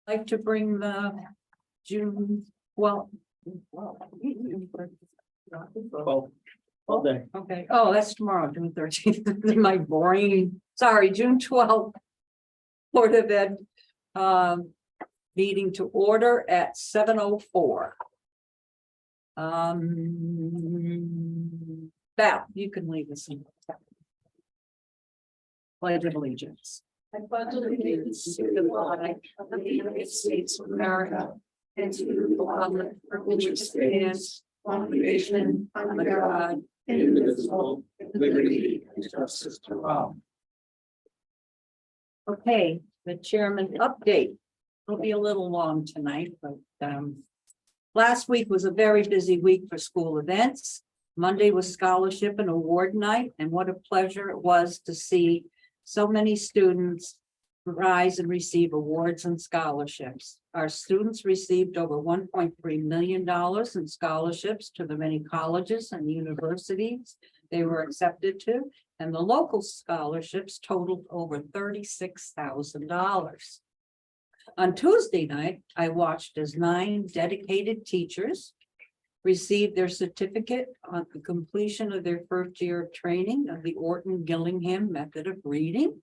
like to bring the June, well. All day. Okay, oh, that's tomorrow, June 13th, my brain, sorry, June 12th. Board of Ed, meeting to order at 7:04. Val, you can leave us in. Pledge of allegiance. I pledge allegiance to the flag of the United States of America and to the republic for which it stands, one nation, under God, indivisible, with liberty and justice for all. Okay, the chairman update. Will be a little long tonight, but last week was a very busy week for school events. Monday was scholarship and award night, and what a pleasure it was to see so many students rise and receive awards and scholarships. Our students received over $1.3 million in scholarships to the many colleges and universities they were accepted to, and the local scholarships totaled over $36,000. On Tuesday night, I watched as 9 dedicated teachers received their certificate on the completion of their first year of training of the Orton-Gillingham method of reading.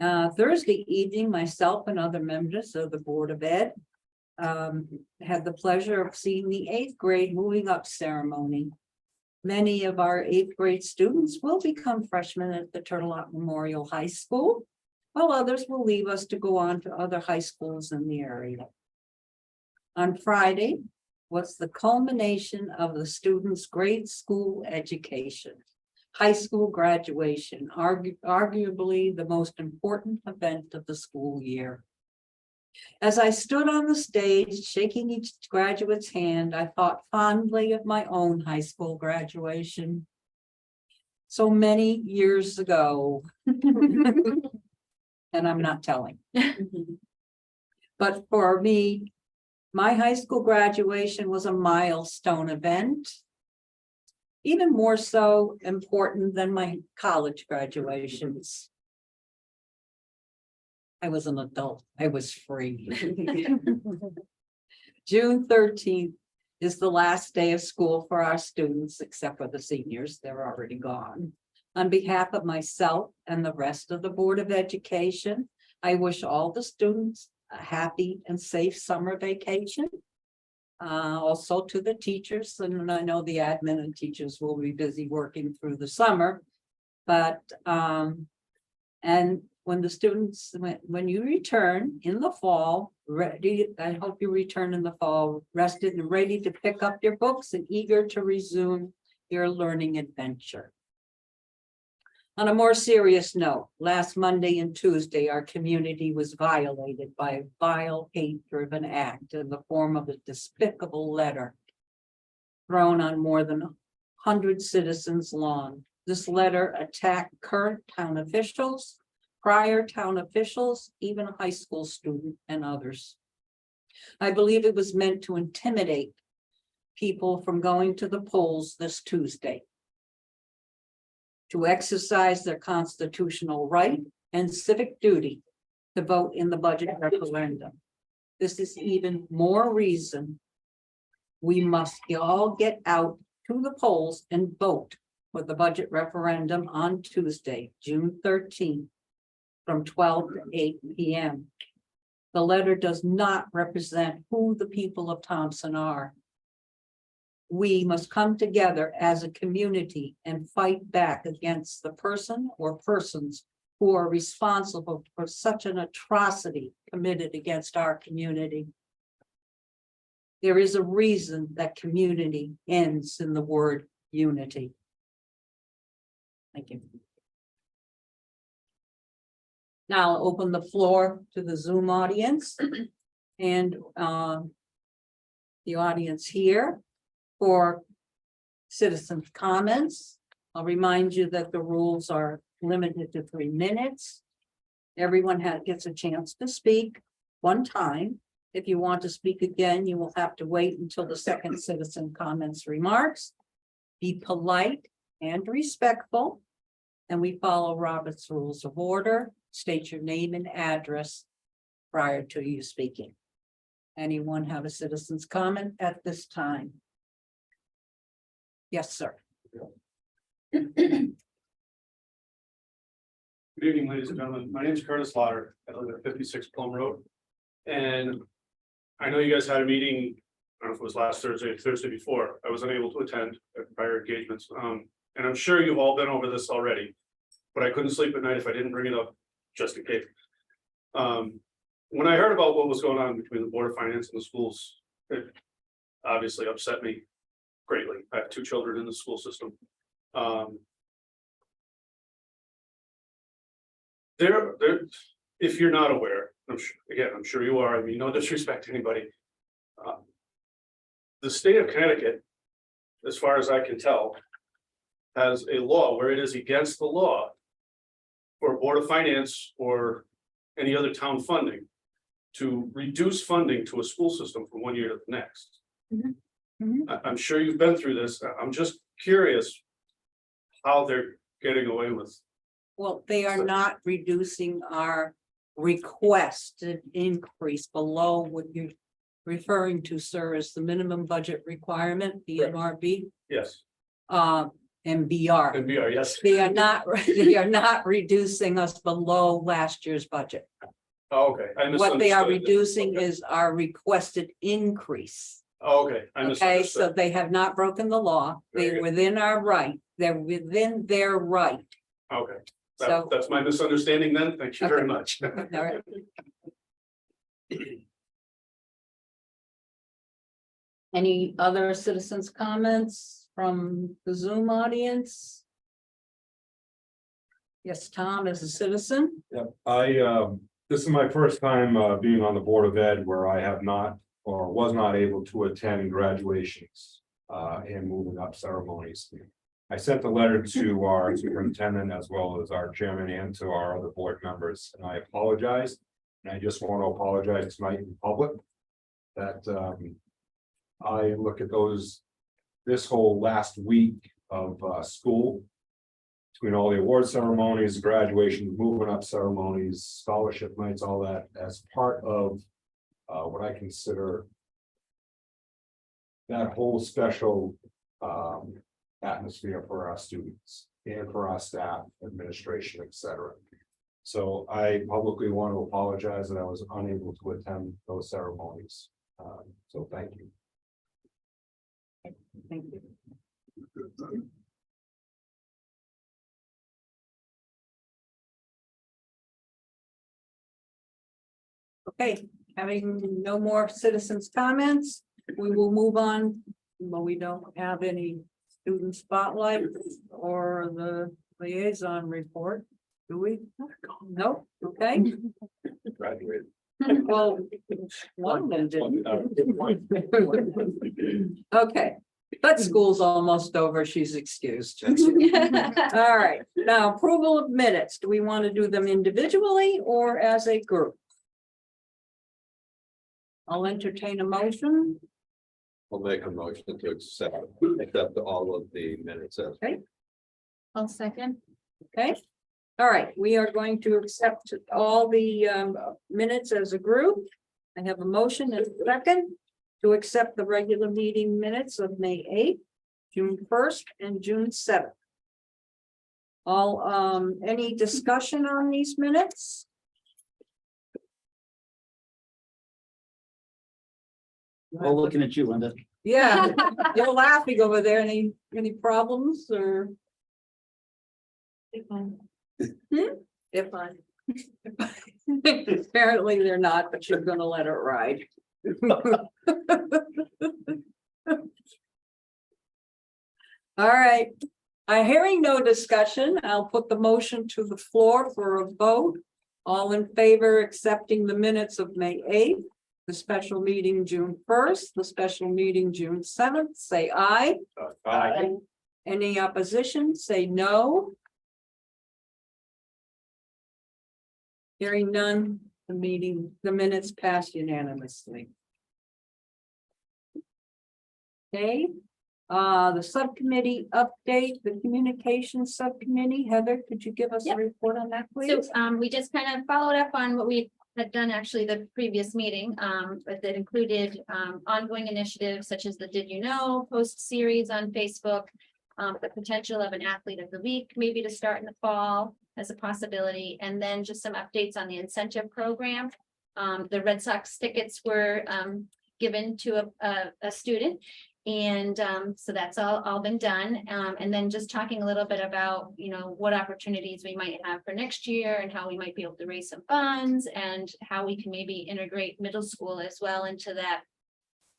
Thursday evening, myself and other members of the Board of Ed had the pleasure of seeing the 8th grade moving up ceremony. Many of our 8th grade students will become freshmen at the Turtle Rock Memorial High School, while others will leave us to go on to other high schools in the area. On Friday was the culmination of the students' grade school education, high school graduation, arguably the most important event of the school year. As I stood on the stage, shaking each graduate's hand, I thought fondly of my own high school graduation. So many years ago. And I'm not telling. But for me, my high school graduation was a milestone event. Even more so important than my college graduations. I was an adult, I was free. June 13th is the last day of school for our students, except for the seniors, they're already gone. On behalf of myself and the rest of the Board of Education, I wish all the students a happy and safe summer vacation. Also to the teachers, and I know the admin and teachers will be busy working through the summer, but and when the students, when you return in the fall, ready, I hope you return in the fall, rested and ready to pick up your books and eager to resume your learning adventure. On a more serious note, last Monday and Tuesday, our community was violated by a vile, hate-driven act in the form of a despicable letter thrown on more than 100 citizens' lawn. This letter attacked current town officials, prior town officials, even a high school student and others. I believe it was meant to intimidate people from going to the polls this Tuesday, to exercise their constitutional right and civic duty to vote in the budget referendum. This is even more reason we must all get out to the polls and vote for the budget referendum on Tuesday, June 13th, from 12 to 8 p.m. The letter does not represent who the people of Thompson are. We must come together as a community and fight back against the person or persons who are responsible for such an atrocity committed against our community. There is a reason that community ends in the word unity. Thank you. Now I'll open the floor to the Zoom audience and the audience here for citizen comments. I'll remind you that the rules are limited to 3 minutes. Everyone gets a chance to speak one time. If you want to speak again, you will have to wait until the second citizen comments remarks. Be polite and respectful, and we follow Robert's Rules of Order. State your name and address prior to you speaking. Anyone have a citizen's comment at this time? Yes, sir. Good evening, ladies and gentlemen. My name is Curtis Lauder. I live at 56 Plum Road. And I know you guys had a meeting, I don't know if it was last Thursday or Thursday before. I was unable to attend at prior engagements. And I'm sure you've all been over this already, but I couldn't sleep at night if I didn't bring it up just in case. When I heard about what was going on between the Board of Finance and the schools, it obviously upset me greatly. I have two children in the school system. There, if you're not aware, I'm sure you are, I mean, no disrespect to anybody. The state of Connecticut, as far as I can tell, has a law where it is against the law for a Board of Finance or any other town funding to reduce funding to a school system from 1 year to the next. I'm sure you've been through this. I'm just curious how they're getting away with. Well, they are not reducing our requested increase below what you're referring to, sir, as the minimum budget requirement, the MRB, Yes, and BR. and we are, yes. They are not reducing us below last year's budget. Oh, okay. I What they are misunderstood. reducing Okay. is our requested increase. Oh, okay, I Okay, misunderstood. so they have not broken the law. Very They're good. within our right. They're within their right. Okay, So- that's my misunderstanding then. Thank you very Okay. much. All right. Any other citizens' comments from the Zoom audience? Yes, Tom, as a citizen. Yeah, this is my first time being on the Board of Ed where I have not or was not able to attend graduations and moving up ceremonies. I sent a letter to our superintendent as well as our chairman and to our other board members, and I apologize. And I just want to apologize tonight in public that I look at this whole last week of school, between all the award ceremonies, graduations, moving up ceremonies, scholarship nights, all that as part of what I consider that whole special atmosphere for our students and for our staff, administration, etc. So I publicly want to apologize that I was unable to attend those ceremonies. So thank you. Thank you. Okay, having no more citizens' comments, we will move on. But we don't have any student spotlight or the liaison report, do we? No, okay. Graduated. Well, one of them didn't. Okay, but school's almost over, she's excused. All right, now approval of minutes, do we want to do them individually or as a group? I'll entertain a motion. I'll make a motion to accept all of the minutes as. I'll second. Okay, all right, we are going to accept all the minutes as a group. I have a motion and a second to accept the regular meeting minutes of May 8th, June 1st, and June 7th. All any discussion on these minutes? All looking at you, Linda. Yeah, you're laughing over there. Any problems or? If I. Apparently they're not, but you're gonna let it ride. All right, hearing no discussion, I'll put the motion to the floor for a vote. All in favor accepting the minutes of May 8th, the special meeting June 1st, the special meeting June 7th, say aye. Aye. Any opposition, say no. Hearing none, the minutes pass unanimously. Okay, the subcommittee update, the communications subcommittee. Heather, could you give us a Yep. report on that, please? So we just kind of followed up on what we had done actually the previous meeting, but that included ongoing initiatives such as the Did You Know post series on Facebook. The potential of an athlete of the week, maybe to start in the fall as a possibility, and then just some updates on the incentive program. The Red Sox tickets were given to a student. And so that's all been done. And then just talking a little bit about, what opportunities we might have for next year and how we might be able to raise some funds and how we can maybe integrate middle school as well into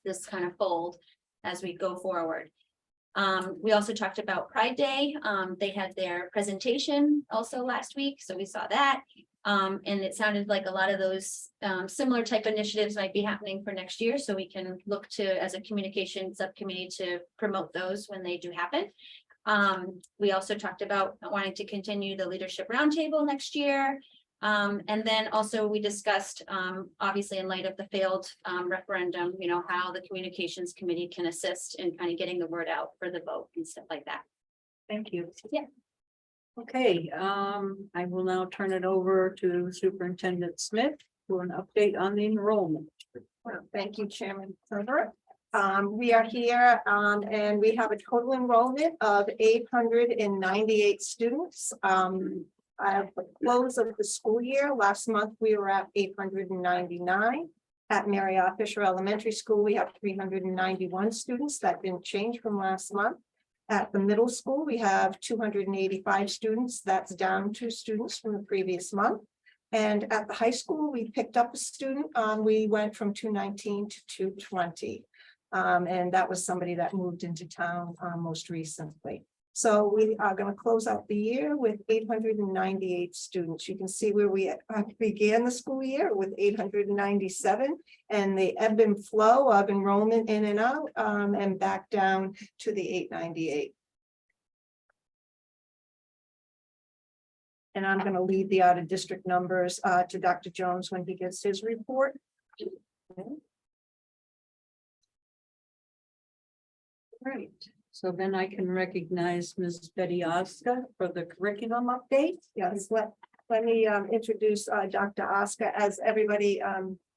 this kind of fold as we go forward. We also talked about Pride Day. They had their presentation also last week, so we saw that. And it sounded like a lot of those similar type initiatives might be happening for next year, so we can look to, as a communication subcommittee, to promote those when they do happen. We also talked about wanting to continue the leadership roundtable next year. And then also we discussed, obviously in light of the failed referendum, how the communications committee can assist in kind of getting the word out for the vote and stuff like that. Thank you. Yeah. Okay, I will now turn it over to Superintendent Smith for an update on the enrollment. Well, thank you, Chairman Serbrook. We are here and we have a total enrollment of 898 students. At the close of the school year, last month, we were at 899. At Marriott Fisher Elementary School, we have 391 students. That didn't change from last month. At the middle school, we have 285 students. That's down 2 students from the previous month. And at the high school, we picked up a student. We went from 219 to 220. And that was somebody that moved into town most recently. So we are going to close out the year with 898 students. You can see where we began the school year with 897, and the ebb and flow of enrollment in and out and back down to the 898. And I'm going to leave the out of district numbers to Dr. Jones when he gives his report. Right. So then I can recognize Ms. Betty Oscar for the curriculum update. Yes, let me introduce Dr. Oscar. As everybody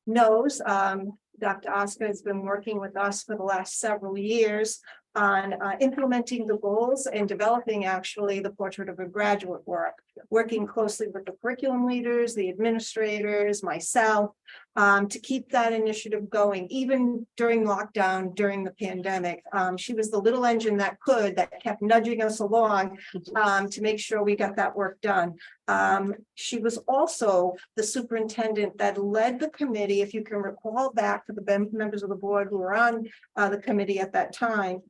knows, Dr. Oscar has been working with us for the last several years on implementing the goals and developing actually the portrait of a graduate work, working closely with the curriculum leaders, the administrators, myself, to keep that initiative going, even during lockdown, during the pandemic. She was the little engine that kept nudging us along to make sure we got that work done. She was also the superintendent that led the committee, if you can recall back to the members of the board who were on the committee at that time,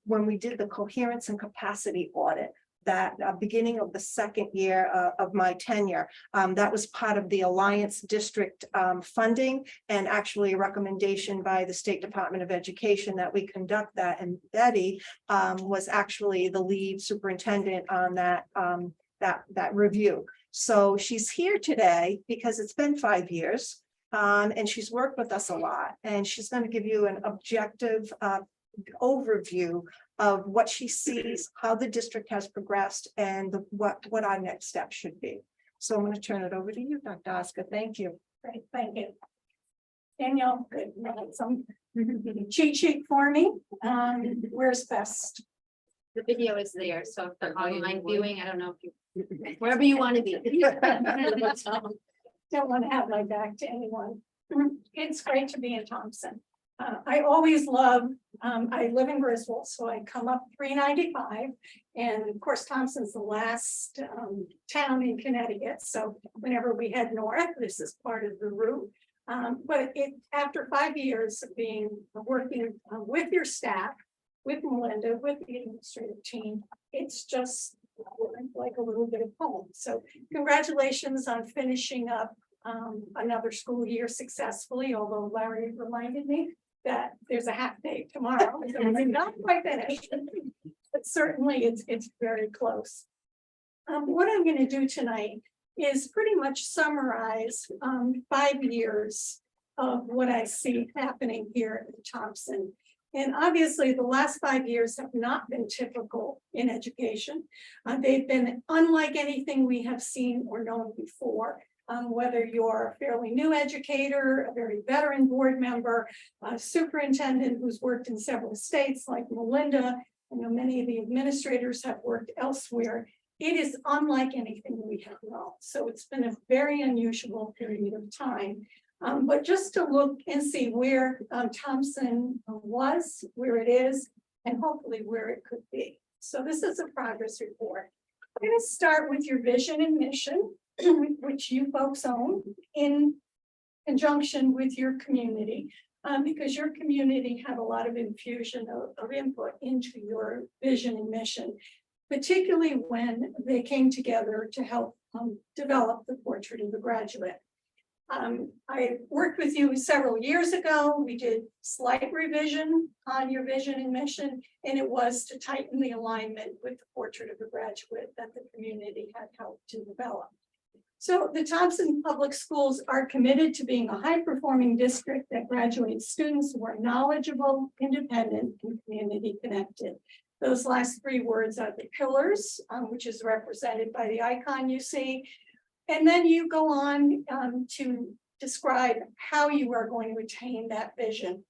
when we did the coherence and capacity audit, that beginning of the second year of my tenure, that was part of the Alliance District funding, and actually a recommendation by the State Department of Education that we conduct that. And Betty was actually the lead superintendent on that review. So she's here today because it's been 5 years, and she's worked with us a lot, and she's going to give you an objective overview of what she sees, how the district has progressed, and what our next step should be. So I'm going to turn it over to you, Dr. Oscar. Thank you. Great, thank you. Danielle, good, some cheat sheet for me. Where's best? The video is there, so for online viewing, I don't know if you, wherever you want to be. Don't want to have my back to anyone. It's great to be in Thompson. I always love, I live in Griswold, so I come up 395, and of course Thompson's the last town in Connecticut, so whenever we head north, this is part of the route. But after 5 years of working with your staff, with Melinda, with the administrative team, it's just like a little bit of home. So congratulations on finishing up another school year successfully, although Larry reminded me that there's a half day tomorrow, so we're not quite finished, but certainly it's very close. What I'm going to do tonight is pretty much summarize 5 years of what I see happening here in Thompson. And obviously the last 5 years have not been typical in education. They've been unlike anything we have seen or known before. Whether you're a fairly new educator, a very veteran board member, a superintendent who's worked in several states like Melinda. I know many of the administrators have worked elsewhere. It is unlike anything we have known. So it's been a very unusual period of time. But just to look and see where Thompson was, where it is, and hopefully where it could be. So this is a progress report. I'm going to start with your vision and mission, which you folks own in conjunction with your community, because your community had a lot of infusion of input into your vision and mission, particularly when they came together to help develop the portrait of the graduate. I worked with you several years ago. We did slight revision on your vision and mission, and it was to tighten the alignment with the portrait of the graduate that the community had helped to develop. So the Thompson Public Schools are committed to being a high-performing district that graduates students who are knowledgeable, independent, and community connected. Those last three words are the pillars, which is represented by the icon you see. And then you go on to describe how you are going to attain that vision.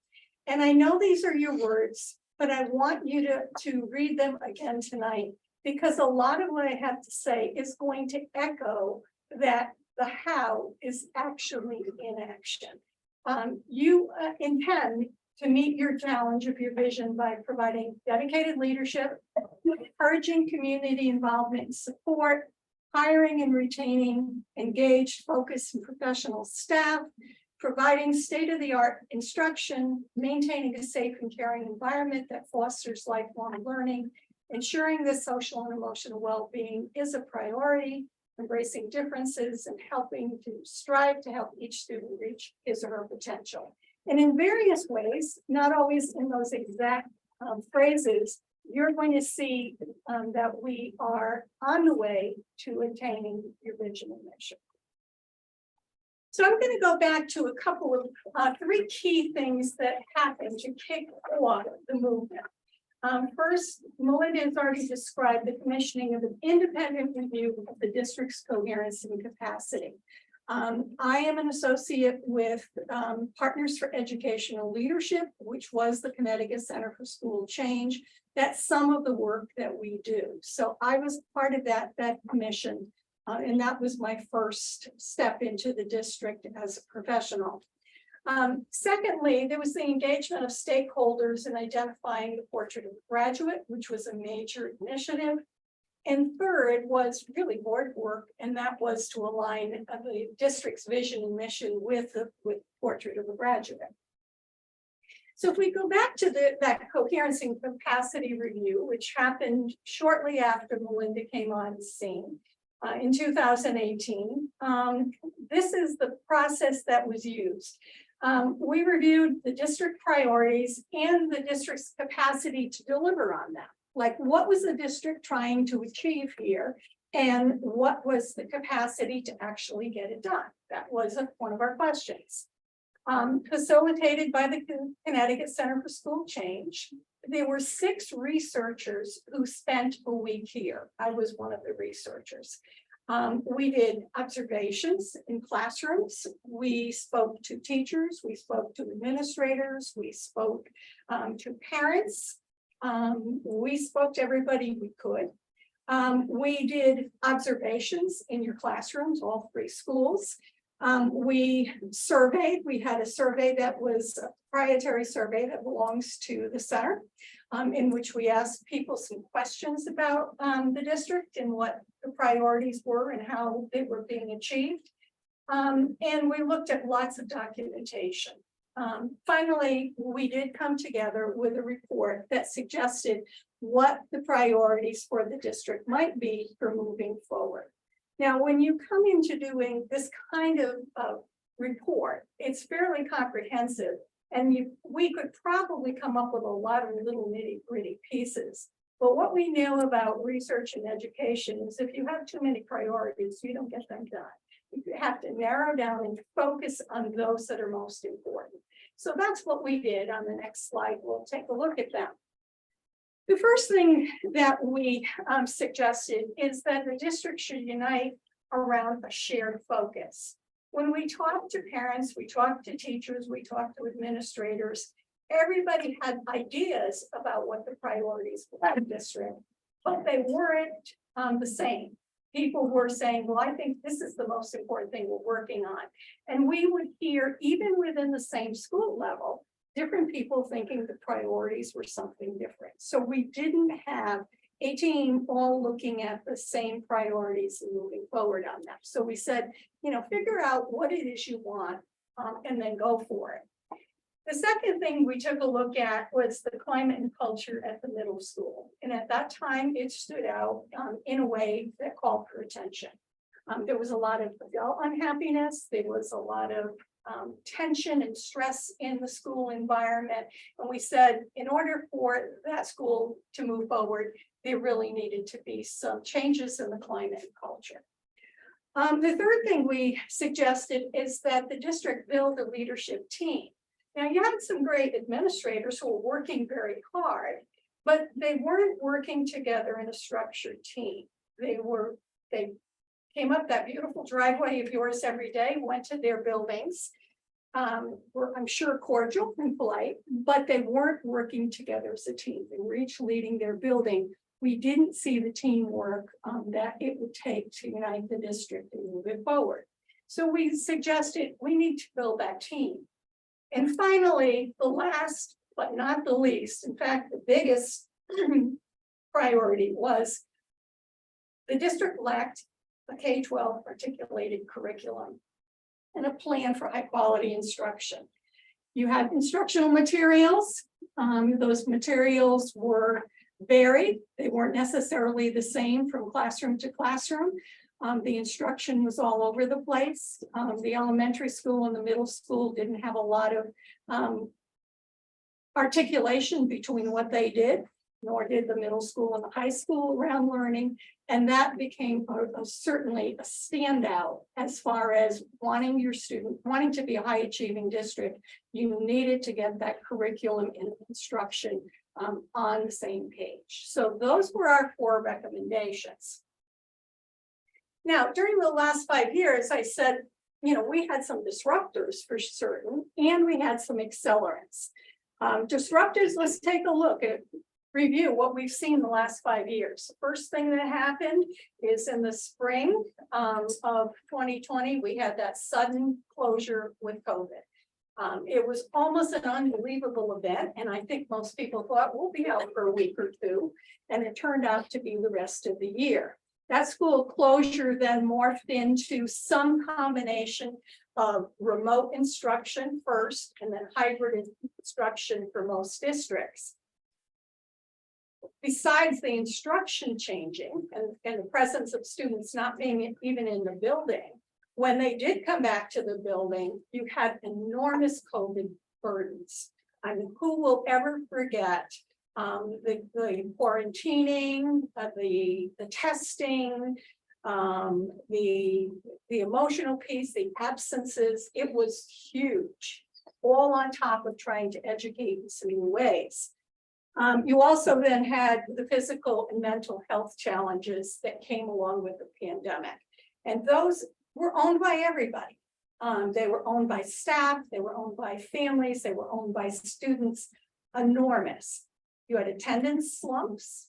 And I know these are your words, but I want you to read them again tonight, because a lot of what I have to say is going to echo that the how is actually in action. You intend to meet your challenge of your vision by providing dedicated leadership, encouraging community involvement and support, hiring and retaining engaged, focused, and professional staff, providing state-of-the-art instruction, maintaining a safe and caring environment that fosters lifelong learning, ensuring that social and emotional well-being is a priority, embracing differences, and helping to strive to help each student reach his or her potential. And in various ways, not always in those exact phrases, you're going to see that we are on the way to attaining your vision and mission. So I'm going to go back to a couple of three key things that happened to kick off the movement. First, Melinda has already described the commissioning of an independent review of the district's coherence and capacity. I am an associate with Partners for Educational Leadership, which was the Connecticut Center for School Change. That's some of the work that we do. So I was part of that commission, and that was my first step into the district as a professional. Secondly, there was the engagement of stakeholders in identifying the portrait of the graduate, which was a major initiative. And third was really board work, and that was to align the district's vision and mission with the portrait of the graduate. So if we go back to that coherence and capacity review, which happened shortly after Melinda came on scene in 2018, this is the process that was used. We reviewed the district priorities and the district's capacity to deliver on them. Like, what was the district trying to achieve here? And what was the capacity to actually get it done? That was one of our questions. Facilitated by the Connecticut Center for School Change, there were 6 researchers who spent a week here. I was one of the researchers. We did observations in classrooms. We spoke to teachers. We spoke to administrators. We spoke to parents. We spoke to everybody we could. We did observations in your classrooms, all 3 schools. We surveyed. We had a survey that was a proprietary survey that belongs to the center, in which we asked people some questions about the district and what the priorities were and how they were being achieved. And we looked at lots of documentation. Finally, we did come together with a report that suggested what the priorities for the district might be for moving forward. Now, when you come into doing this kind of report, it's fairly comprehensive, and we could probably come up with a lot of little nitty-gritty pieces. But what we know about research and education is if you have too many priorities, you don't get them done. You have to narrow down and focus on those that are most important. So that's what we did. On the next slide, we'll take a look at them. The first thing that we suggested is that the district should unite around a shared focus. When we talked to parents, we talked to teachers, we talked to administrators, everybody had ideas about what the priorities were for the district, but they weren't the same. People were saying, well, I think this is the most important thing we're working on. And we would hear, even within the same school level, different people thinking the priorities were something different. So we didn't have a team all looking at the same priorities and moving forward on them. So we said, figure out what it is you want and then go for it. The second thing we took a look at was the climate and culture at the middle school. And at that time, it stood out in a way that called for attention. There was a lot of adult unhappiness. There was a lot of tension and stress in the school environment. And we said, in order for that school to move forward, there really needed to be some changes in the climate and culture. The third thing we suggested is that the district build a leadership team. Now, you had some great administrators who were working very hard, but they weren't working together in a structured team. They came up that beautiful driveway of yours every day, went to their buildings, were, I'm sure, cordial and polite, but they weren't working together as a team. They were each leading their building. We didn't see the teamwork that it would take to unite the district and move it forward. So we suggested we need to build that team. And finally, the last but not the least, in fact, the biggest priority was the district lacked a K-12 articulated curriculum and a plan for high quality instruction. You had instructional materials. Those materials were varied. They weren't necessarily the same from classroom to classroom. The instruction was all over the place. The elementary school and the middle school didn't have a lot of articulation between what they did, nor did the middle school and the high school around learning. And that became certainly a standout as far as wanting to be a high achieving district. You needed to get that curriculum and instruction on the same page. So those were our 4 recommendations. Now, during the last 5 years, I said, we had some disruptors for certain, and we had some accelerants. Disruptors, let's take a look at review what we've seen the last 5 years. The first thing that happened is in the spring of 2020, we had that sudden closure with COVID. It was almost an unbelievable event, and I think most people thought we'll be out for a week or two, and it turned out to be the rest of the year. That school closure then morphed into some combination of remote instruction first, and then hybrid instruction for most districts. Besides the instruction changing and the presence of students not being even in the building, when they did come back to the building, you had enormous COVID burdens. I mean, who will ever forget the quarantining, the testing, the emotional piece, the absences? It was huge, all on top of trying to educate in some new ways. You also then had the physical and mental health challenges that came along with the pandemic. And those were owned by everybody. They were owned by staff, they were owned by families, they were owned by students, enormous. You had attendance slumps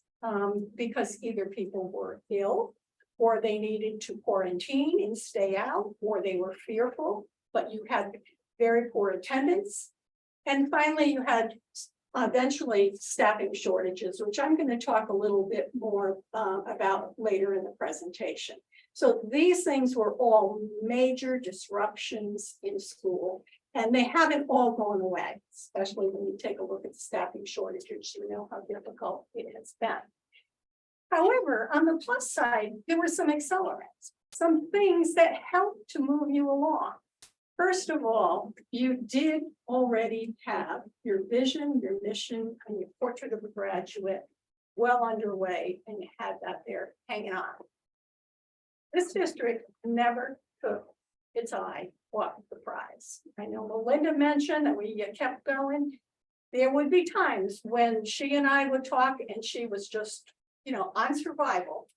because either people were ill or they needed to quarantine and stay out, or they were fearful, but you had very poor attendance. And finally, you had eventually staffing shortages, which I'm going to talk a little bit more about later in the presentation. So these things were all major disruptions in school, and they haven't all gone away, especially when you take a look at the staffing shortages, you know how difficult it has been. However, on the plus side, there were some accelerants, some things that helped to move you along. First of all, you did already have your vision, your mission, and your portrait of a graduate well underway, and you had that there hanging on. This district never took its eye off the prize. I know Melinda mentioned that we kept going. There would be times when she and I would talk and she was just, on survival.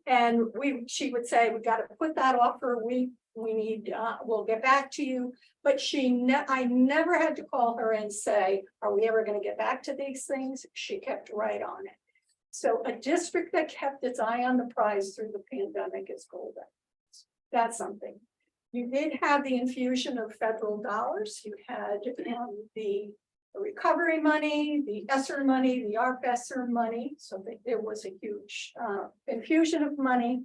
And she would say, we got to put that off for a week. We need, we'll get back to you. But I never had to call her and say, are we ever going to get back to these things? She kept right on it. So a district that kept its eye on the prize through the pandemic is golden. That's something. You did have the infusion of federal dollars. You had the recovery money, the ESSER money, the ARP ESSER money. So there was a huge infusion of money.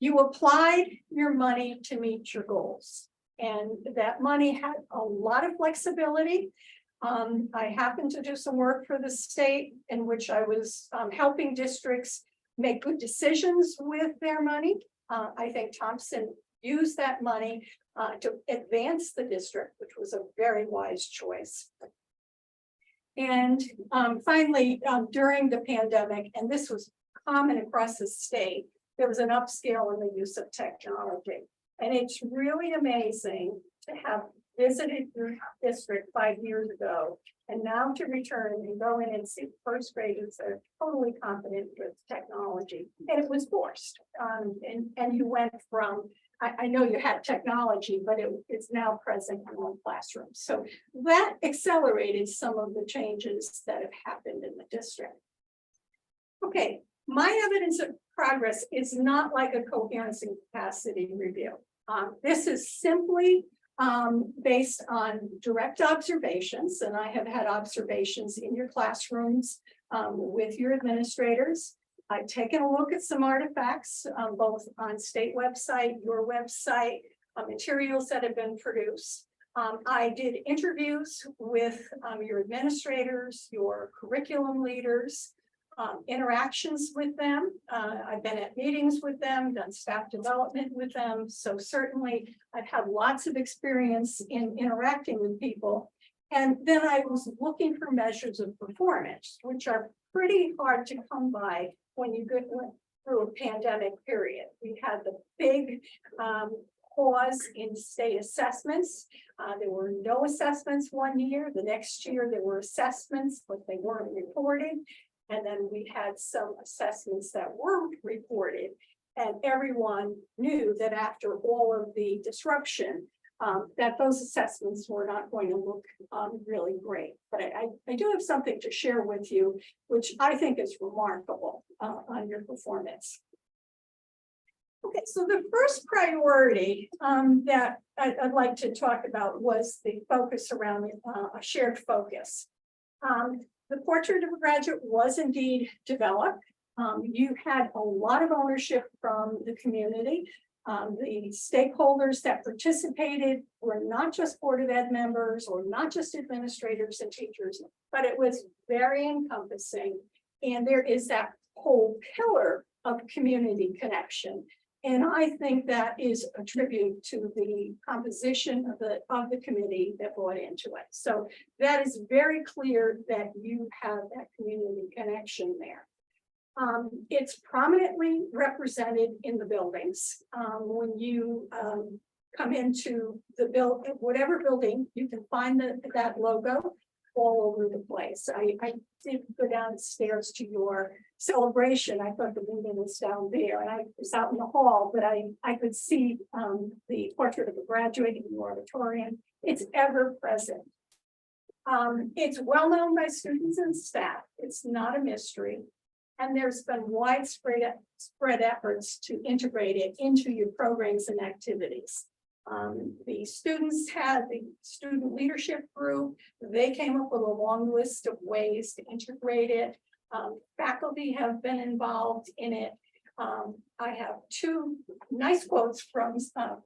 You applied your money to meet your goals. And that money had a lot of flexibility. I happened to do some work for the state in which I was helping districts make good decisions with their money. I think Thompson used that money to advance the district, which was a very wise choice. And finally, during the pandemic, and this was common across the state, there was an upscale in the use of technology. And it's really amazing to have visited your district 5 years ago and now to return and go in and see first graders that are totally competent with technology. And it was forced. And you went from, I know you had technology, but it's now present in all classrooms. So that accelerated some of the changes that have happened in the district. Okay, my evidence of progress is not like a coherence and capacity review. This is simply based on direct observations, and I have had observations in your classrooms with your administrators. I've taken a look at some artifacts, both on state website, your website, materials that have been produced. I did interviews with your administrators, your curriculum leaders, interactions with them. I've been at meetings with them, done staff development with them. So certainly I've had lots of experience in interacting with people. And then I was looking for measures of performance, which are pretty hard to come by when you went through a pandemic period. We had the big pause in state assessments. There were no assessments one year. The next year there were assessments, but they weren't reported. And then we had some assessments that were reported, and everyone knew that after all of the disruption, that those assessments were not going to look really great. But I do have something to share with you, which I think is remarkable on your performance. Okay, so the first priority that I'd like to talk about was the focus around a shared focus. The portrait of a graduate was indeed developed. You had a lot of ownership from the community. The stakeholders that participated were not just Board of Ed members or not just administrators and teachers, but it was very encompassing. And there is that whole pillar of community connection. And I think that is a tribute to the composition of the committee that brought into it. So that is very clear that you have that community connection there. It's prominently represented in the buildings. When you come into the whatever building, you can find that logo all over the place. I did go downstairs to your celebration. I thought the meeting was down there, and I was out in the hall, but I could see the portrait of a graduate in the auditorium. It's ever present. It's well known by students and staff. It's not a mystery. And there's been widespread efforts to integrate it into your programs and activities. The students had the student leadership group. They came up with a long list of ways to integrate it. Faculty have been involved in it. I have two nice quotes from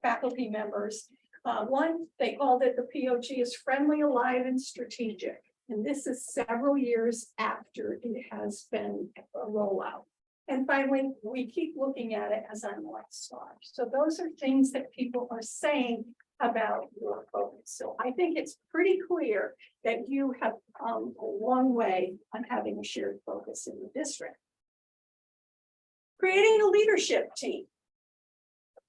faculty members. One, they called it the POG is friendly, alive, and strategic. And this is several years after it has been a rollout. And finally, we keep looking at it as a North Star. So those are things that people are saying about your focus. So I think it's pretty clear that you have a long way on having a shared focus in the district. Creating a leadership team.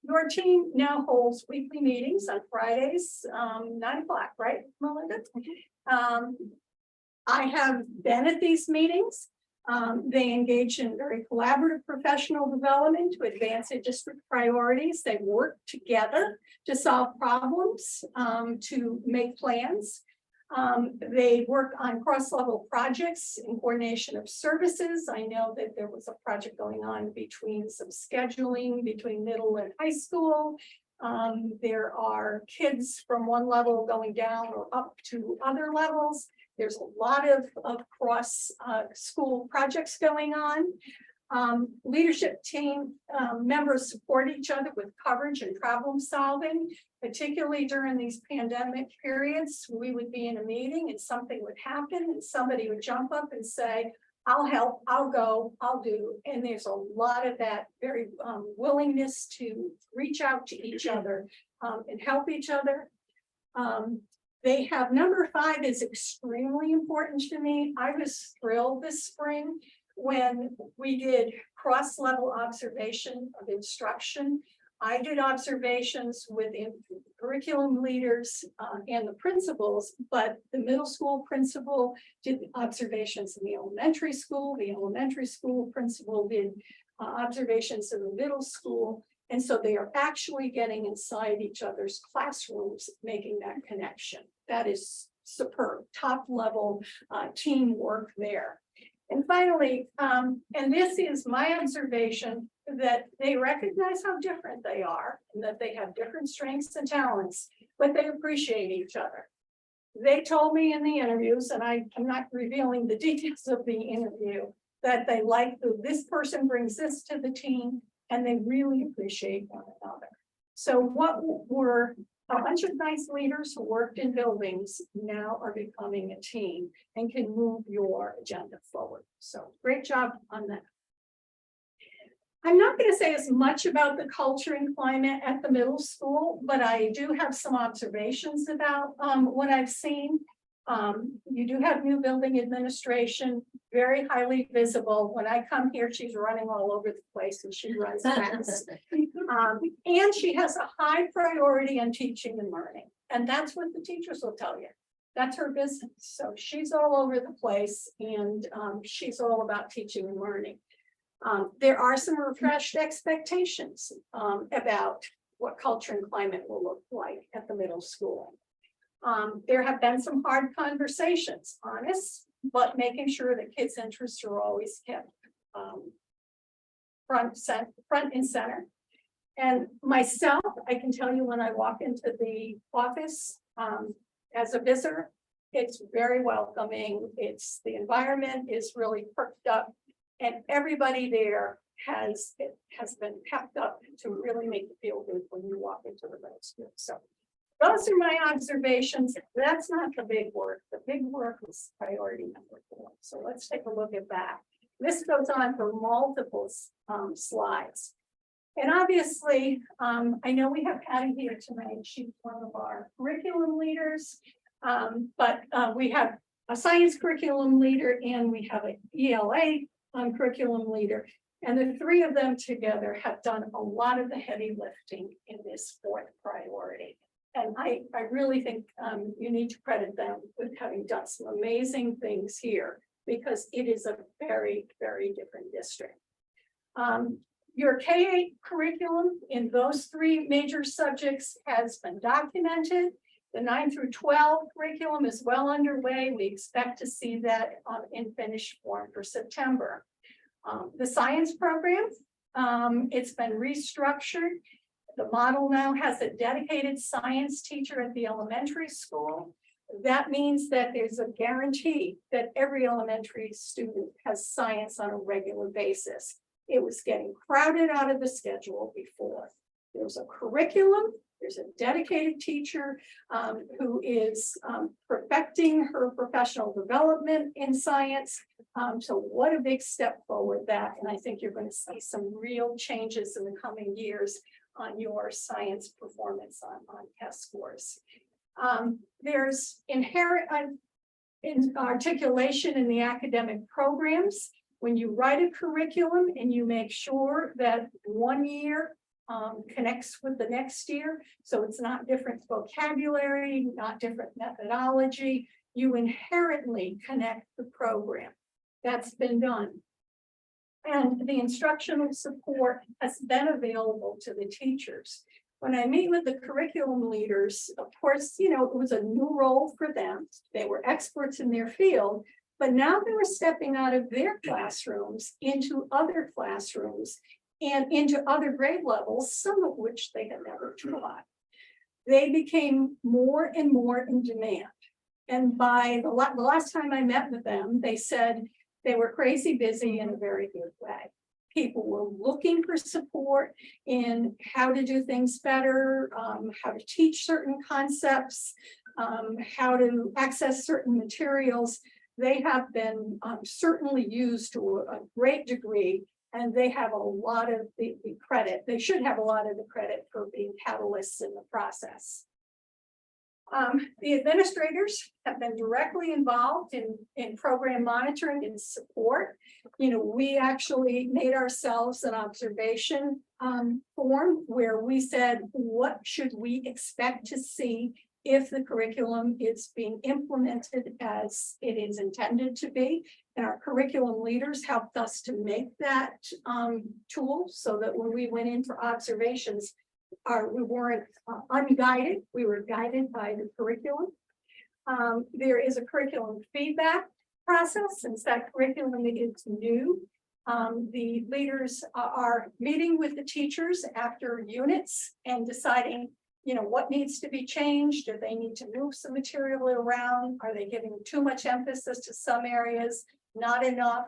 Your team now holds weekly meetings on Fridays, 9 o'clock, right, Melinda? I have been at these meetings. They engage in very collaborative professional development to advance their district priorities. They work together to solve problems, to make plans. They work on cross-level projects in coordination of services. I know that there was a project going on between some scheduling between middle and high school. There are kids from one level going down or up to other levels. There's a lot of cross school projects going on. Leadership team members support each other with coverage and problem solving, particularly during these pandemic periods. We would be in a meeting and something would happen and somebody would jump up and say, I'll help, I'll go, I'll do. And there's a lot of that very willingness to reach out to each other and help each other. They have number 5 is extremely important to me. I was thrilled this spring when we did cross-level observation of instruction. I did observations with curriculum leaders and the principals, but the middle school principal did observations in the elementary school principal did observations in the middle school. And so they are actually getting inside each other's classrooms, making that connection. That is superb, top level teamwork there. And finally, and this is my observation, that they recognize how different they are and that they have different strengths and talents, but they appreciate each other. They told me in the interviews, and I'm not revealing the details of the interview, that they like this person brings this to the team and they really appreciate one another. So what were a bunch of nice leaders who worked in buildings now are becoming a team and can move your agenda forward. So great job on that. I'm not going to say as much about the culture and climate at the middle school, but I do have some observations about what I've seen. You do have new building administration, very highly visible. When I come here, she's running all over the place and she runs fast. And she has a high priority on teaching and learning. And that's what the teachers will tell you. That's her business. So she's all over the place and she's all about teaching and learning. There are some refreshed expectations about what culture and climate will look like at the middle school. There have been some hard conversations, honest, but making sure that kids' interests are always kept front and center. And myself, I can tell you when I walk into the office as a visitor, it's very welcoming. The environment is really perked up, and everybody there has been pepped up to really make you feel good when you walk into the middle school. So those are my observations. That's not the big work. The big work is priority number 4. So let's take a look at that. This goes on for multiple slides. And obviously, I know we have Patty here tonight. She's one of our curriculum leaders, but we have a science curriculum leader and we have an ELA curriculum leader. And the 3 of them together have done a lot of the heavy lifting in this 4th priority. And I really think you need to credit them with having done some amazing things here because it is a very, very different district. Your K-8 curriculum in those 3 major subjects has been documented. The 9 through 12 curriculum is well underway. We expect to see that in finished form for September. The science program, it's been restructured. The model now has a dedicated science teacher at the elementary school. That means that there's a guarantee that every elementary student has science on a regular basis. It was getting crowded out of the schedule before. There's a curriculum, there's a dedicated teacher who is perfecting her professional development in science. So what a big step forward that, and I think you're going to see some real changes in the coming years on your science performance on test scores. There's inherent articulation in the academic programs. When you write a curriculum and you make sure that one year connects with the next year, so it's not different vocabulary, not different methodology, you inherently connect the program. That's been done. And the instructional support has been available to the teachers. When I meet with the curriculum leaders, of course, you know, it was a new role for them. They were experts in their field, but now they were stepping out of their classrooms into other classrooms and into other grade levels, some of which they had never taught. They became more and more in demand. And by the last time I met with them, they said they were crazy busy in a very good way. People were looking for support in how to do things better, how to teach certain concepts, how to access certain materials. They have been certainly used to a great degree, and they have a lot of the credit. They should have a lot of the credit for being catalysts in the process. The administrators have been directly involved in program monitoring and support. You know, we actually made ourselves an observation form where we said, what should we expect to see if the curriculum is being implemented as it is intended to be? And our curriculum leaders helped us to make that tool so that when we went in for observations, we weren't unguided, we were guided by the curriculum. There is a curriculum feedback process. Since that curriculum is new, the leaders are meeting with the teachers after units and deciding, you know, what needs to be changed. Do they need to move some material around? Are they giving too much emphasis to some areas, not enough?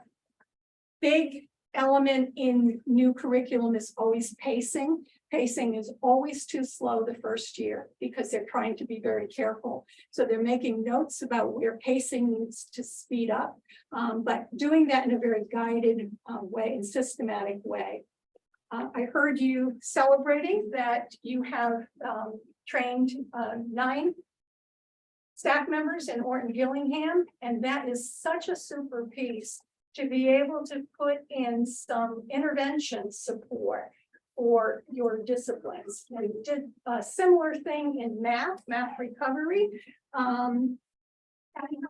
Big element in new curriculum is always pacing. Pacing is always too slow the first year because they're trying to be very careful. So they're making notes about where pacing needs to speed up, but doing that in a very guided way and systematic way. I heard you celebrating that you have trained 9 staff members in Orton Gillingham, and that is such a super piece to be able to put in some intervention support for your disciplines. And we did a similar thing in math recovery. How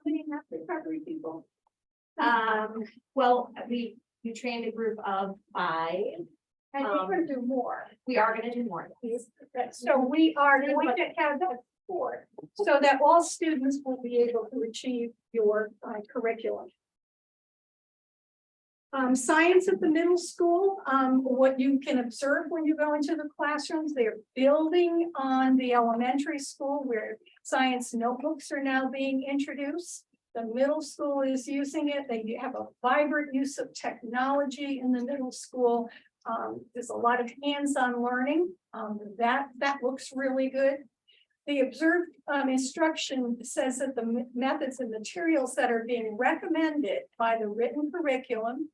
many math recovery people? Well, we trained a group of 5. And you're going to do more. We are going to do more. So we are going to have that support so that all students will be able to achieve your curriculum. Science at the middle school, what you can observe when you go into the classrooms, they're building on the elementary school where science notebooks are now being introduced. The middle school is using it. They have a vibrant use of technology in the middle school. There's a lot of hands-on learning. That looks really good. The observed instruction says that the methods and materials that are being recommended by the written curriculum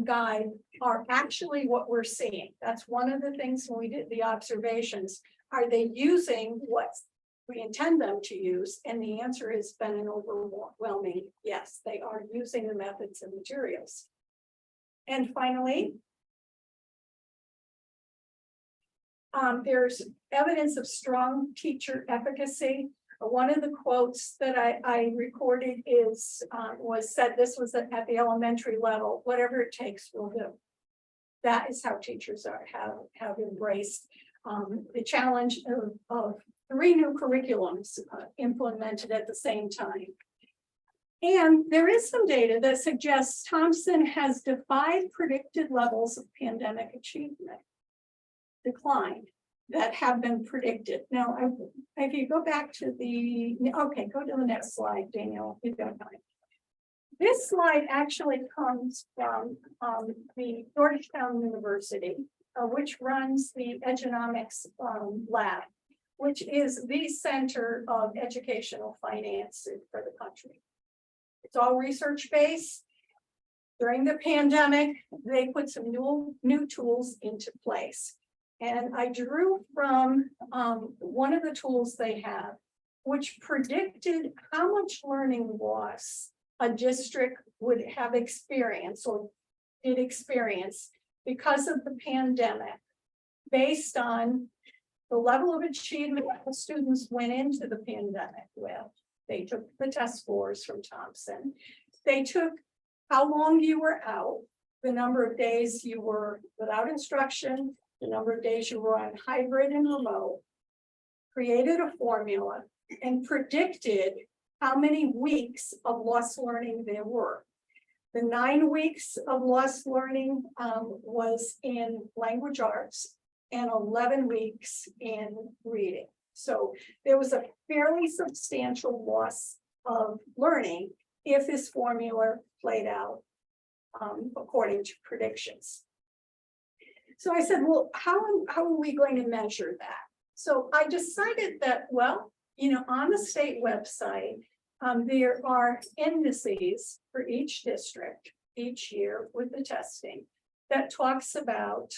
guide are actually what we're seeing. That's one of the things when we did the observations. Are they using what we intend them to use? And the answer has been an overwhelming yes, they are using the methods and materials. And finally, there's evidence of strong teacher efficacy. One of the quotes that I recorded was said, this was at the elementary level, whatever it takes, we'll do. That is how teachers have embraced the challenge of 3 new curriculums implemented at the same time. And there is some data that suggests Thompson has defied predicted levels of pandemic achievement decline that have been predicted. Now, if you go back to go to the next slide, Daniel, you've got time. This slide actually comes from the Georgetown University, which runs the Economics Lab, which is the center of educational finance for the country. It's all research-based. During the pandemic, they put some new tools into place. And I drew from one of the tools they have, which predicted how much learning loss a district would have experienced or did experience because of the pandemic, based on the level of achievement that the students went into the pandemic with. They took the test scores from Thompson. They took how long you were out, the number of days you were without instruction, the number of days you were on hybrid and remote, created a formula and predicted how many weeks of lost learning there were. The 9 weeks of lost learning was in language arts and 11 weeks in reading. So there was a fairly substantial loss of learning if this formula played out according to predictions. So I said, well, how are we going to measure that? So I decided that, well, you know, on the state website, there are indices for each district each year with the testing that talks about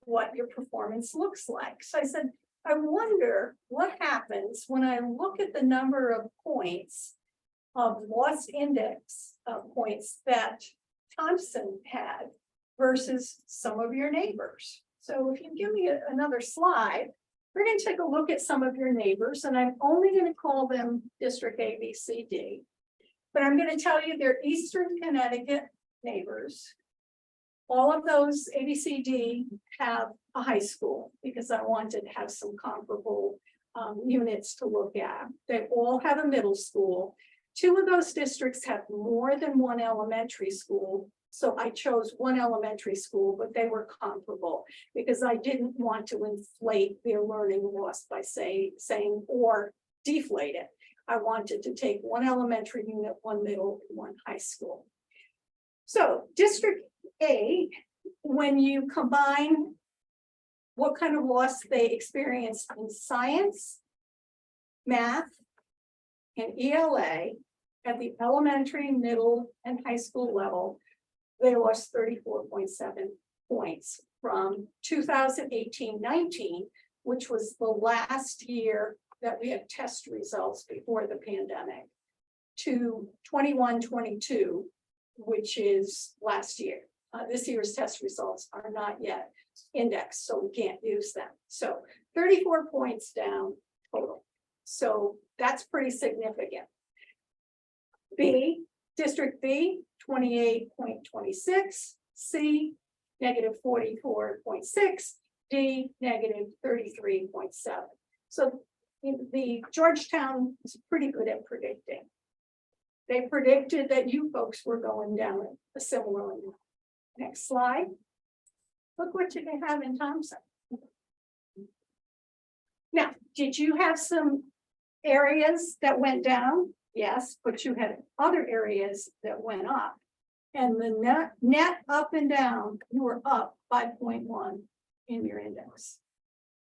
what your performance looks like. So I said, I wonder what happens when I look at the number of points of lost index points that Thompson had versus some of your neighbors. So if you give me another slide, we're going to take a look at some of your neighbors, and I'm only going to call them District A, B, C, D. But I'm going to tell you they're Eastern Connecticut neighbors. All of those A, B, C, D have a high school because I wanted to have some comparable units to look at. They all have a middle school. 2 of those districts have more than 1 elementary school. So I chose 1 elementary school, but they were comparable because I didn't want to inflate their learning loss by saying or deflate it. I wanted to take 1 elementary unit, 1 middle, 1 high school. So District A, when you combine what kind of loss they experienced in science, math, and ELA at the elementary, middle, and high school level, they lost 34.7 points from 2018-19, which was the last year that we had test results before the pandemic, to 21-22, which is last year. This year's test results are not yet indexed, so we can't use them. So 34 points down total. So that's pretty significant. B, District B, 28.26, C, negative 44.6, D, negative 33.7. So the Georgetown is pretty good at predicting. They predicted that you folks were going down a similar line. Next slide. Look what you have in Thompson. Now, did you have some areas that went down? Yes, but you had other areas that went up. And the net up and down, you were up 5.1 in your index.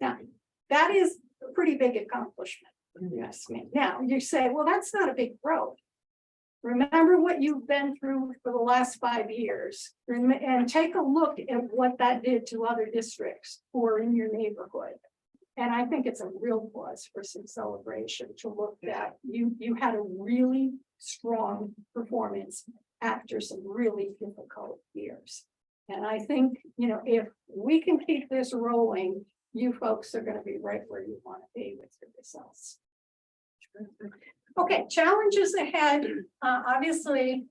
Now, that is a pretty big accomplishment. Yes, ma'am. Now you say, well, that's not a big growth. Remember what you've been through for the last 5 years and take a look at what that did to other districts who are in your neighborhood. And I think it's a real cause for some celebration to look at. You had a really strong performance after some really difficult years. And I think, you know, if we can keep this rolling, you folks are going to be right where you want to be with your results. Okay, challenges ahead. Obviously,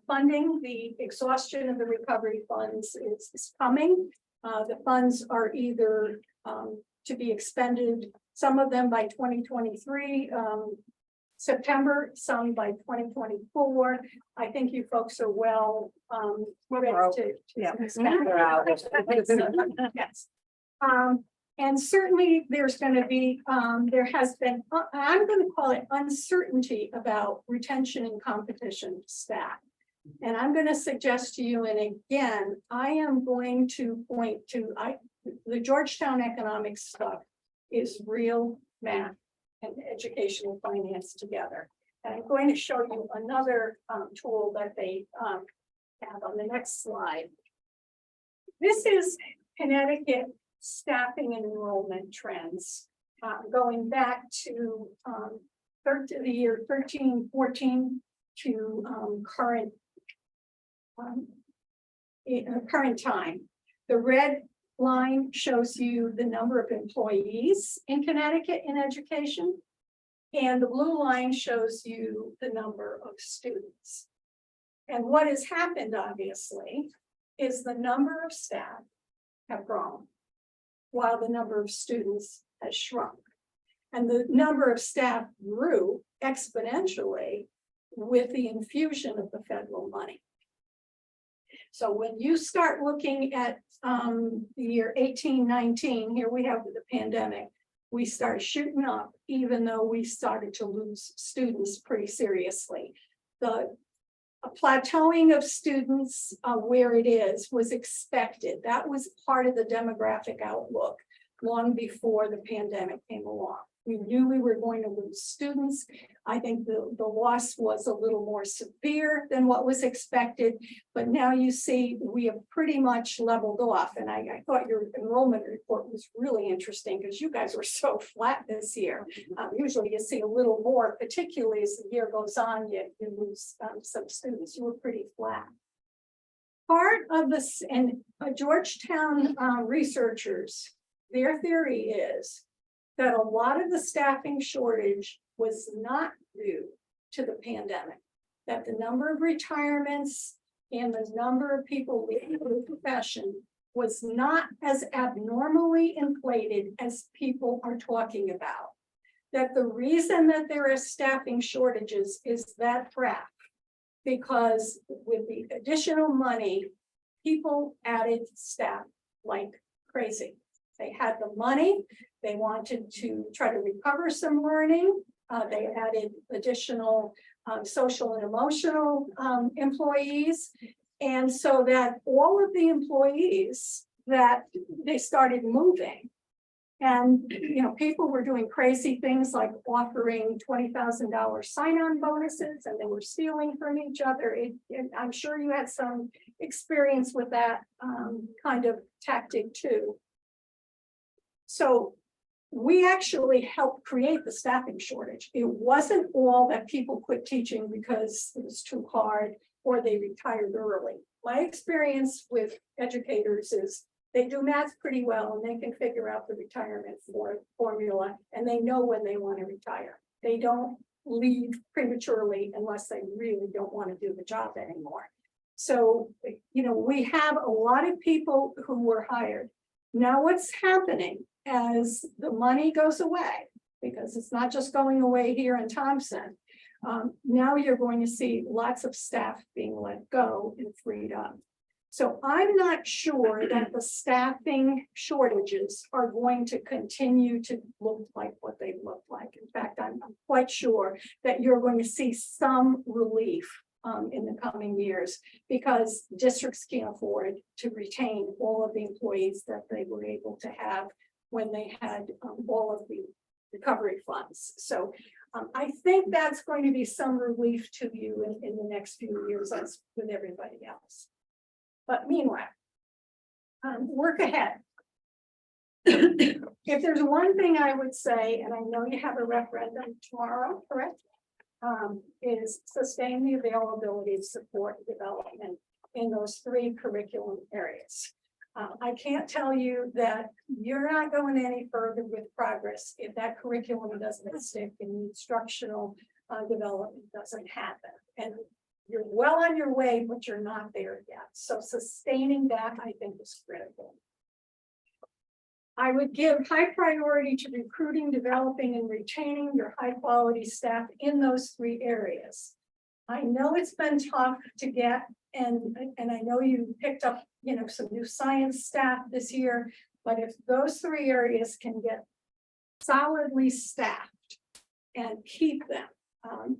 funding the exhaustion of the recovery funds is coming. The funds are either to be expended, some of them by 2023 September, some by 2024. I think you folks are well ready to spend. Yes. And certainly there's going to be, there has been, I'm going to call it uncertainty about retention and competition staff. And I'm going to suggest to you, and again, I am going to point to, the Georgetown economics stuff is real math and educational finance together. And I'm going to show you another tool that they have on the next slide. This is Connecticut staffing and enrollment trends going back to the year 13-14 to current time. The red line shows you the number of employees in Connecticut in education, and the blue line shows you the number of students. And what has happened, obviously, is the number of staff have grown, while the number of students has shrunk. And the number of staff grew exponentially with the infusion of the federal money. So when you start looking at the year 18-19, here we have the pandemic, we start shooting up, even though we started to lose students pretty seriously. The plateauing of students where it is was expected. That was part of the demographic outlook long before the pandemic came along. We knew we were going to lose students. I think the loss was a little more severe than what was expected, but now you see we have pretty much leveled off. And I thought your enrollment report was really interesting because you guys were so flat this year. Usually you see a little more, particularly as the year goes on, you lose some students. You were pretty flat. Part of this, and Georgetown researchers, their theory is that a lot of the staffing shortage was not due to the pandemic, that the number of retirements and the number of people leaving the profession was not as abnormally inflated as people are talking about. That the reason that there are staffing shortages is that graph, because with the additional money, people added staff like crazy. They had the money, they wanted to try to recover some learning. They added additional social and emotional employees. And so that all of the employees that they started moving, and people were doing crazy things like offering $20,000 sign-on bonuses, and they were stealing from each other. I'm sure you had some experience with that kind of tactic too. So we actually helped create the staffing shortage. It wasn't all that people quit teaching because it was too hard or they retired early. My experience with educators is they do math pretty well and they can figure out the retirement formula, and they know when they want to retire. They don't leave prematurely unless they really don't want to do the job anymore. So, we have a lot of people who were hired. Now what's happening as the money goes away, because it's not just going away here in Thompson, now you're going to see lots of staff being let go and freed up. So I'm not sure that the staffing shortages are going to continue to look like what they've looked like. In fact, I'm quite sure that you're going to see some relief in the coming years, because districts can't afford to retain all of the employees that they were able to have when they had all of the recovery funds. So I think that's going to be some relief to you in the next few years, as with everybody else. But meanwhile, work ahead. If there's one thing I would say, and I know you have a referendum tomorrow, correct? Is sustain the availability of support and development in those 3 curriculum areas. I can't tell you that you're not going any further with progress if that curriculum doesn't stick and the instructional development doesn't happen. And you're well on your way, but you're not there yet. So sustaining that, I think, is critical. I would give high priority to recruiting, developing, and retaining your high quality staff in those 3 areas. I know it's been tough to get, and I know you picked up, some new science staff this year, but if those 3 areas can get solidly staffed and keep them,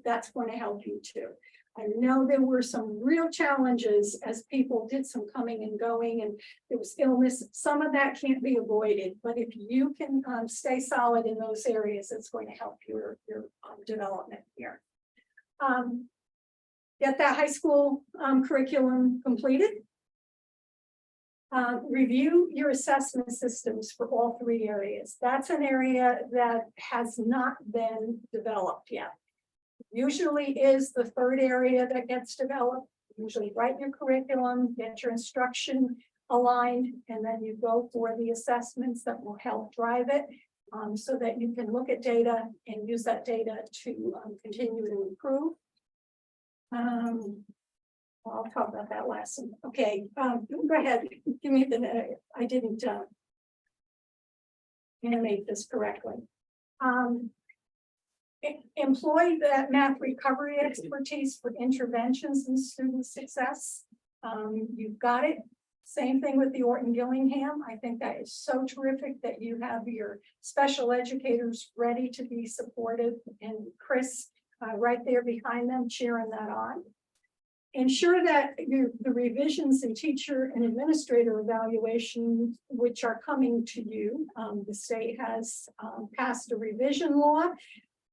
that's going to help you too. I know there were some real challenges as people did some coming and going, and there was illness. Some of that can't be avoided, but if you can stay solid in those areas, it's going to help your development here. Get that high school curriculum completed. Review your assessment systems for all 3 areas. That's an area that has not been developed yet. Usually is the 3rd area that gets developed. Usually write your curriculum, get your instruction aligned, and then you go for the assessments that will help drive it, so that you can look at data and use that data to continue to improve. I'll talk about that last one. Okay, go ahead, give me I didn't animate this correctly. Employ that math recovery expertise for interventions in student success. You've got it. Same thing with the Orton Gillingham. I think that is so terrific that you have your special educators ready to be supportive, and Chris right there behind them cheering that on. Ensure that the revisions in teacher and administrator evaluation, which are coming to you, the state has passed a revision law.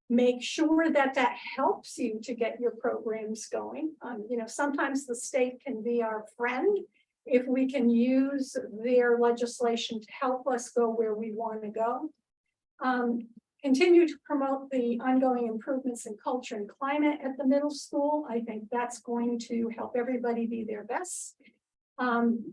Make sure that that helps you to get your programs going. You know, sometimes the state can be our friend if we can use their legislation to help us go where we want to go. Continue to promote the ongoing improvements in culture and climate at the middle school. I think that's going to help everybody be their best.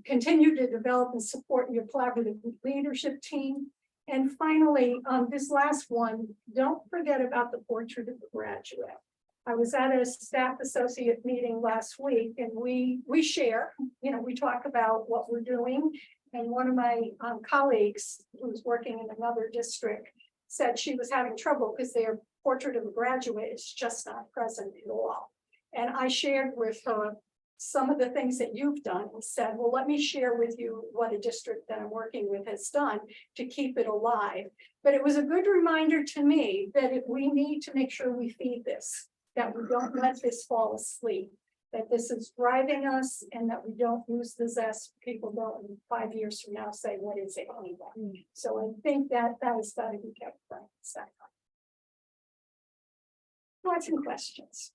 Continue to develop and support your collaborative leadership team. And finally, this last one, don't forget about the portrait of the graduate. I was at a staff associate meeting last week, and we share, you know, we talk about what we're doing. And one of my colleagues who's working in another district said she was having trouble because their portrait of a graduate is just not present at all. And I shared with her some of the things that you've done and said, well, let me share with you what a district that I'm working with has done to keep it alive. But it was a good reminder to me that if we need to make sure we feed this, that we don't let this fall asleep, that this is driving us, and that we don't lose the zest. People don't in 5 years from now say, what is it anyway? So I think that has got to be kept right. Lots of questions.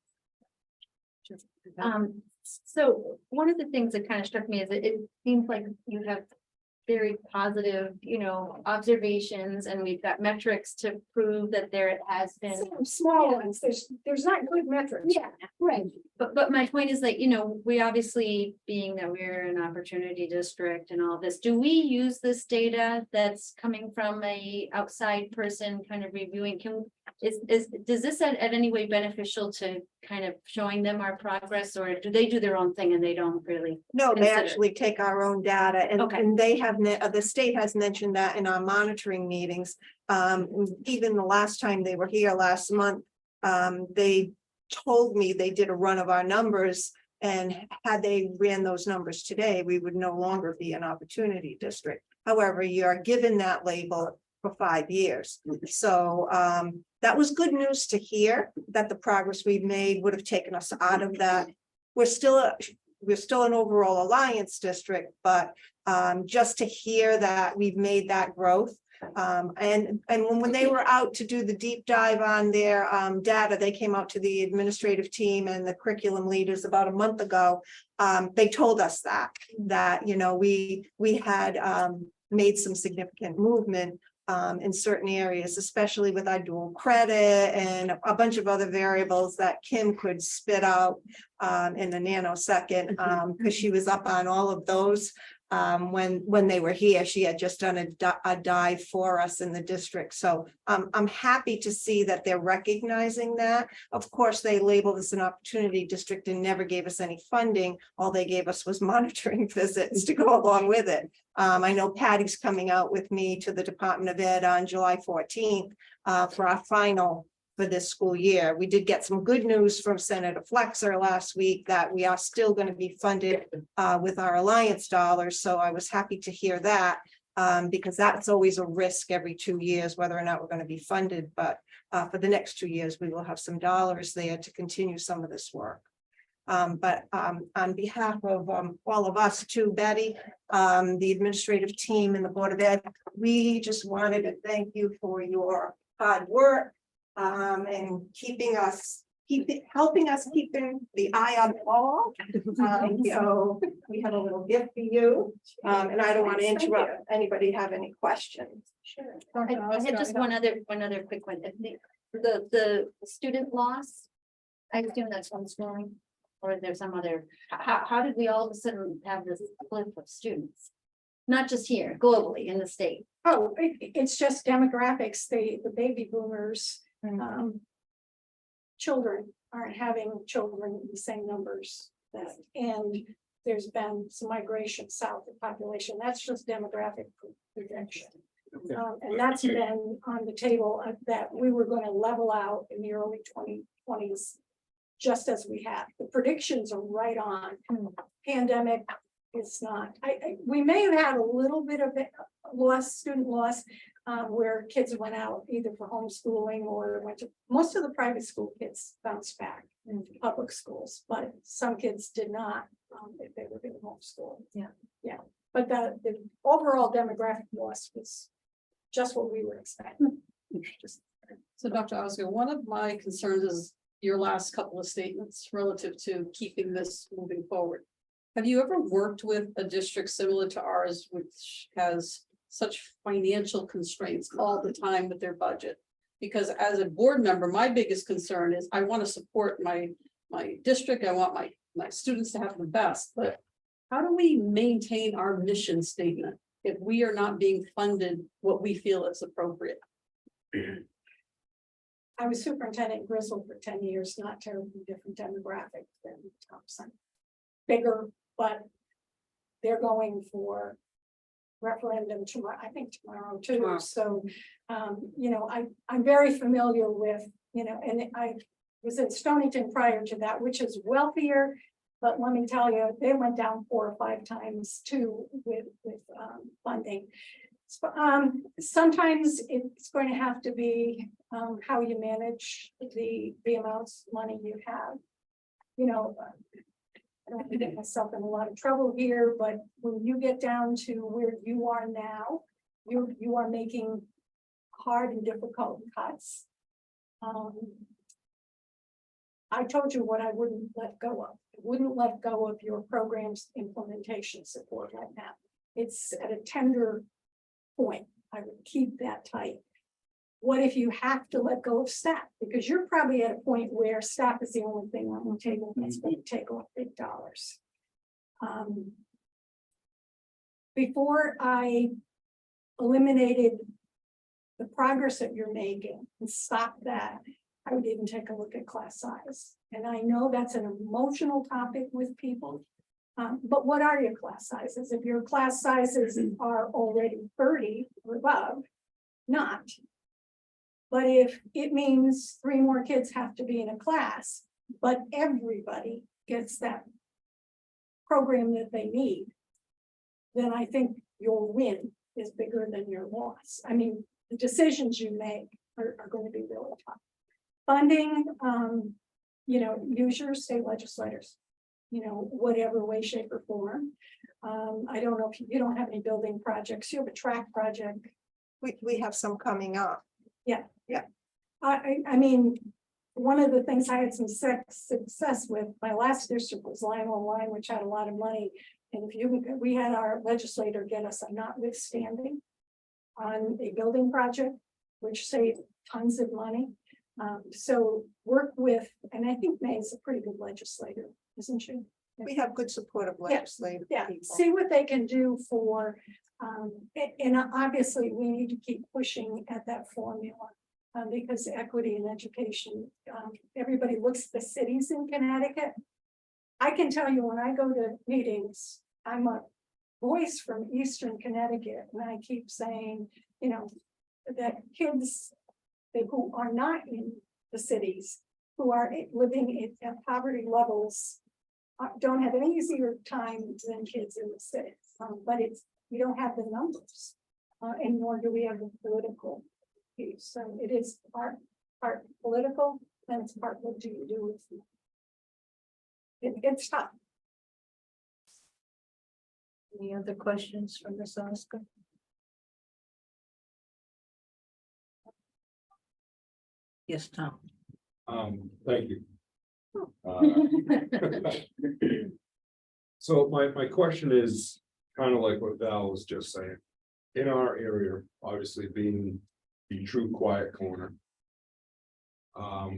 So one of the things that kind of struck me is that it seems like you have very positive, you know, observations, and we've got metrics to prove that there has been. Some small ones, there's not good metrics. Yeah, right. But my point is that, you know, we obviously, being that we're an opportunity district and all this, do we use this data that's coming from a outside person kind of reviewing? Does this at any way beneficial to kind of showing them our progress, or do they do their own thing and they don't really? No, they consider? actually take our own data, and, Okay. and they have, the state has mentioned that in our monitoring meetings. Even the last time they were here last month, they told me they did a run of our numbers, and had they ran those numbers today, we would no longer be an opportunity district. However, you are given that label for 5 years. So that was good news to hear, that the progress we've made would have taken us out of that. We're still an overall alliance district, but just to hear that we've made that growth. And when they were out to do the deep dive on their data, they came out to the administrative team and the curriculum leaders about a month ago. They told us that you know, we had made some significant movement in certain areas, especially with our dual credit and a bunch of other variables that Kim could spit out in a nanosecond, because she was up on all of those. When they were here, she had just done a dive for us in the district. So I'm happy to see that they're recognizing that. Of course, they labeled us an opportunity district and never gave us any funding. All they gave us was monitoring visits to go along with it. I know Patty's coming out with me to the Department of Ed on July 14th for our final for this school year. We did get some good news from Senator Flexer last week that we are still going to be funded with our alliance dollars. So I was happy to hear that, because that's always a risk every 2 years, whether or not we're going to be funded. But for the next 2 years, we will have some dollars there to continue some of this work. But on behalf of all of us too, Betty, the administrative team and the Board of Ed, we just wanted to thank you for your hard work. And helping us keeping the eye on the ball. So we have a little gift for you. And I don't want to interrupt anybody have any questions. Sure. I had just one other quick one. The student loss, I assume that's homeschooling, or there's some other, how did we all of a sudden have this flip of students? Not just here, globally in the state. Oh, it's just demographics. The baby boomers, children aren't having children in the same numbers that. And there's been some migration south of population. That's just demographic projection. And that's been on the table that we were going to level out in the early 2020s, just as we have. The predictions are right on. Pandemic is not. We may have had a little bit of student loss, where kids went out either for homeschooling or went to, most of the private school kids bounced back in public schools, but some kids did not, if they were being homeschooled. Yeah. But the overall demographic loss was just what we were expecting. So Dr. Oscar, one of my concerns is your last couple of statements relative to keeping this moving forward. Have you ever worked with a district similar to ours, which has such financial constraints all the time with their budget? Because as a board member, my biggest concern is I want to support my district. I want my students to have the best, but how do we maintain our mission statement if we are not being funded what we feel is appropriate? I was superintendent in Griswold for 10 years, not terribly different demographic than Thompson. Bigger, but they're going for referendum tomorrow, I think tomorrow too. Tomorrow. So, you know, I'm very familiar with, you know, and I was in Stonington prior to that, which is wealthier. But let me tell you, they went down 4 or 5 times too with funding. So, sometimes it's going to have to be how you manage the amounts of money you have. You know, I don't want to get myself in a lot of trouble here, but when you get down to where you are now, you are making hard and difficult cuts. I told you what I wouldn't let go of. I wouldn't let go of your program's implementation support right now. It's at a tender point. I would keep that tight. What if you have to let go of staff? Because you're probably at a point where staff is the only thing on the table that's going to take off big dollars. Before I eliminated the progress that you're making and stop that, I would even take a look at class size. And I know that's an emotional topic with people. But what are your class sizes? If your class sizes are already 30 or above, not. But if it means 3 more kids have to be in a class, but everybody gets that program that they need, then I think your win is bigger than your loss. I mean, the decisions you make are going to be really tough. Funding, you know, use your state legislators, you know, whatever way, shape, or form. I don't know if you don't have any building projects, you have a track project. We have some coming up. I mean, one of the things I had some success with, my last district was Line on Line, which had a lot of money. And if we had our legislator get us a notwithstanding on a building project, which saved tons of money. So work with, and I think May's a pretty good legislator, isn't she? We have good supportive legislative Yeah, people. see what they can do for, and obviously we need to keep pushing at that formula. Because equity in education, everybody looks at the cities in Connecticut. I can tell you when I go to meetings, I'm a voice from Eastern Connecticut, and I keep saying, you know, that kids who are not in the cities, who are living at poverty levels, don't have any easier time than kids in the cities. But we don't have the numbers, and nor do we have the political piece. So it is part political, and it's part what do you do with it. It's tough. Any other questions from Ms. Oscar? Yes, Tom. Thank you. So my question is kind of like what Val was just saying. In our area, obviously being the true quiet corner.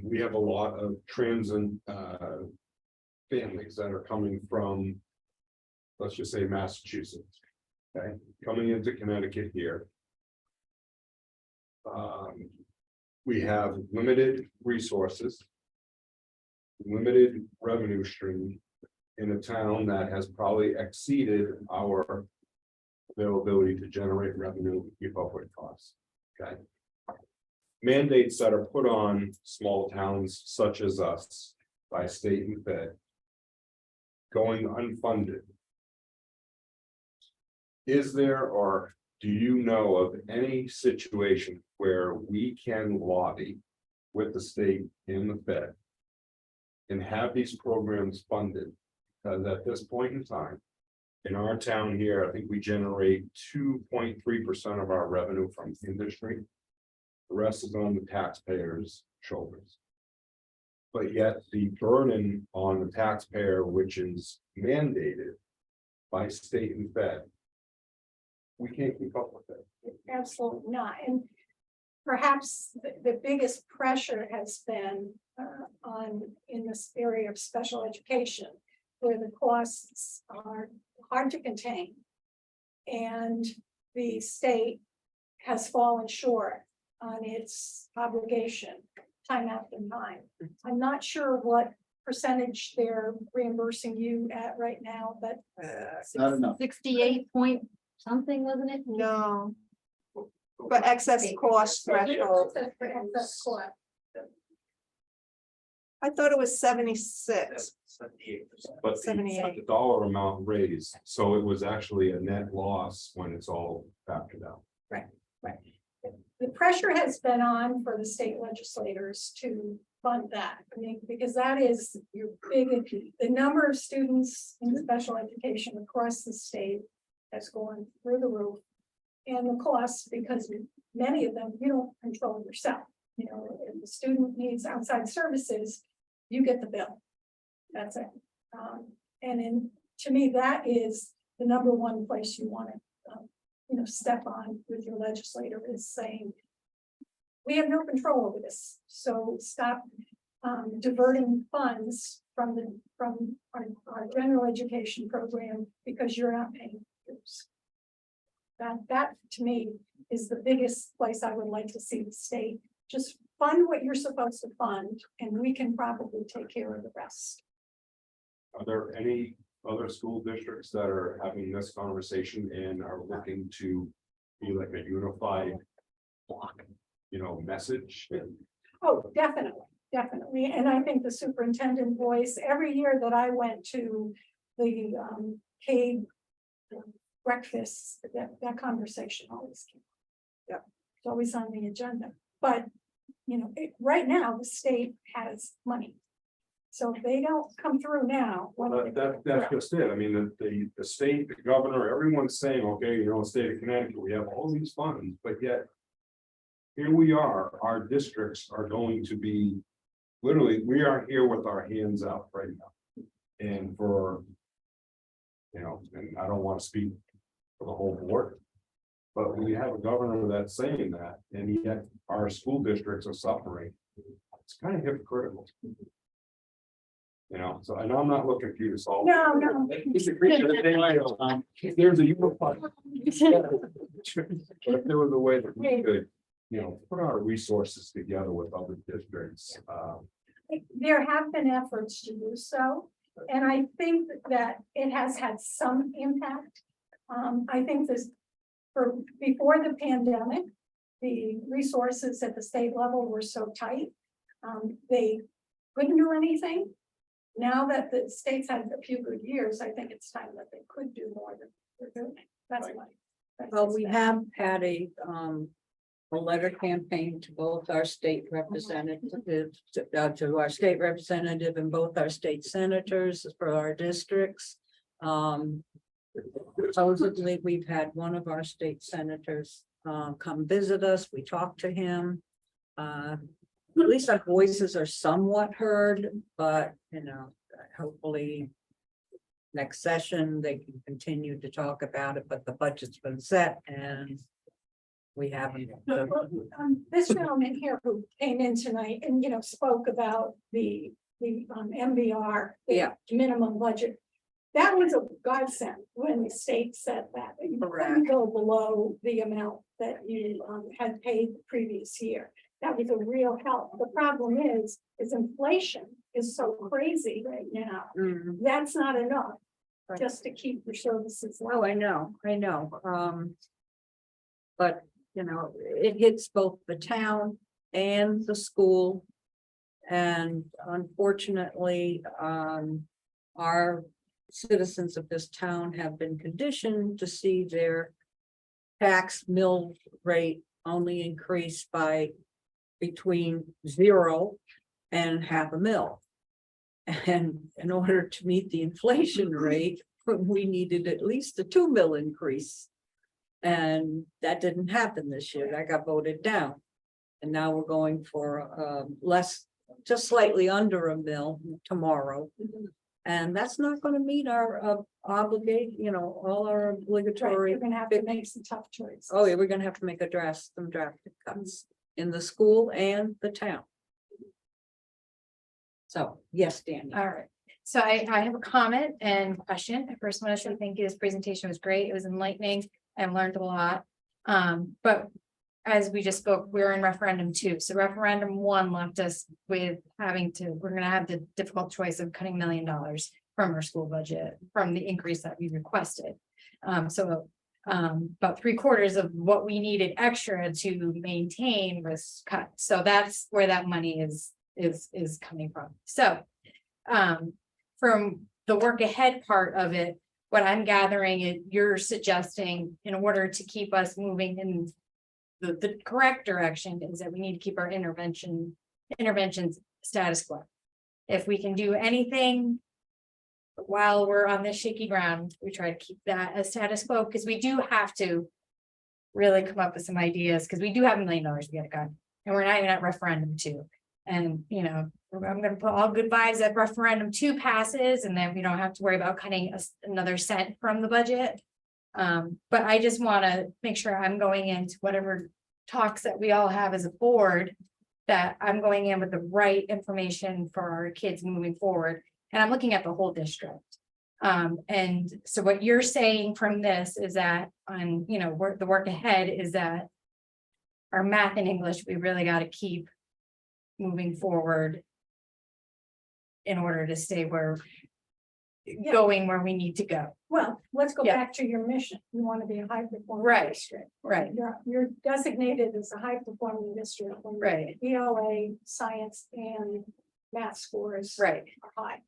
We have a lot of transient families that are coming from, let's just say Massachusetts, okay, coming into Connecticut here. We have limited resources, limited revenue stream, in a town that has probably exceeded our availability to generate revenue, keep up with costs, okay? Mandates that are put on small towns such as us by state and fed going unfunded. Is there, or do you know of any situation where we can lobby with the state and the fed and have these programs funded? Because at this point in time, in our town here, I think we generate 2.3% of our revenue from industry. The rest is on the taxpayers' shoulders. But yet the burden on the taxpayer, which is mandated by state and fed, we can't keep up with it. Absolutely not. And perhaps the biggest pressure has been in this area of special education, where the costs are hard to contain. And the state has fallen short on its obligation time after time. I'm not sure what percentage they're reimbursing you at right now, but Not enough. 68 point something, wasn't it? No. But excess cost threshold, That's correct. I thought it was 76. But the 78. dollar amount raised, so it was actually a net loss when it's all factored out. The pressure has been on for the state legislators to fund that. I mean, because that is your big, the number of students in special education across the state has gone through the roof. And the costs, because many of them you don't control yourself. You know, if the student needs outside services, you get the bill. That's it. To me, that is the number one place you want to, step on with your legislator, is saying, we have no control over this, so stop diverting funds from our general education program because you're not paying dues. That to me is the biggest place I would like to see the state just fund what you're supposed to fund, and we can probably take care of the rest. Are there any other school districts that are having this conversation and are looking to be like a unified message? Oh, definitely. And I think the superintendent voice, every year that I went to the CADE breakfast, that conversation always came. Yeah. It's always on the agenda, but right now the state has money. So if they don't come through now. That's just it. I mean, the state, the governor, everyone's saying, okay, state of Connecticut, we have all these funds, but yet. Here we are, our districts are going to be, literally, we are here with our hands out right now. And for, and I don't want to speak for the whole board. But we have a governor that's saying that, and yet our school districts are suffering. It's kind of hypocritical. So I know I'm not looking for you to solve. No. There's a unified. But if there was a way that we could, put our resources together with other districts. There have been efforts to do so, and I think that it has had some impact. I think before the pandemic, the resources at the state level were so tight, they couldn't do anything. Now that the state's had a few good years, I think it's time that they could do more than they're doing. That's why. Well, we have had a letter campaign to both our state representatives, to our state representative and both our state senators for our districts. Supposedly, we've had one of our state senators come visit us. We talked to him. At least our voices are somewhat heard, but hopefully next session they can continue to talk about it, but the budget's been set and we haven't. This gentleman here who came in tonight and, spoke about the MBR. Yeah. Minimum budget. That was a godsend when the state said that. You couldn't go below the amount that you had paid the previous year. that was a real help. The problem is inflation is so crazy right now. Mm. That's not enough Right. just to keep your services Oh, low. I know. But, you know, it hits both the town and the school. And unfortunately, our citizens of this town have been conditioned to see their tax mill rate only increase by between 0 and half a mil. And in order to meet the inflation rate, we needed at least a 2 mil increase. And that didn't happen this year. That got voted down. And now we're going for less, just slightly under a mil tomorrow. And that's not going to meet our obligation, all our Right, obligatory. you're gonna have to make some tough choices. Oh, yeah, we're gonna have to make some drastic cuts in the school and the town. So, yes, Danny. All right, so I have a comment and question. I first want to say thank you. This presentation was great. It was enlightening. I've learned a lot. But as we just spoke, we're in referendum 2. So referendum 1 left us with we're gonna have the difficult choice of cutting $1 million from our school budget, from the increase that we requested. So about 3/4 of what we needed extra to maintain was cut. So that's where that money is coming from. So from the work ahead part of it, what I'm gathering is you're suggesting in order to keep us moving in the correct direction is that we need to keep our interventions status quo. If we can do anything while we're on this shaky ground, we try to keep that as status quo, because we do have to really come up with some ideas, because we do have $1 million we gotta cut, and we're not even at referendum 2. And, I'm gonna put all good vibes that referendum 2 passes, and then we don't have to worry about cutting another cent from the budget. But I just wanna make sure I'm going into whatever talks that we all have as a board, that I'm going in with the right information for our kids moving forward. And I'm looking at the whole district. And so what you're saying from this is that the work ahead is that our math and English, we really got to keep moving forward in order to stay going where we need to go. Well, let's go Yeah. back to your mission. You want to be a high performing Right, district. right. You're designated as a high performing district. when Right. ELA, science and math scores Right, are high.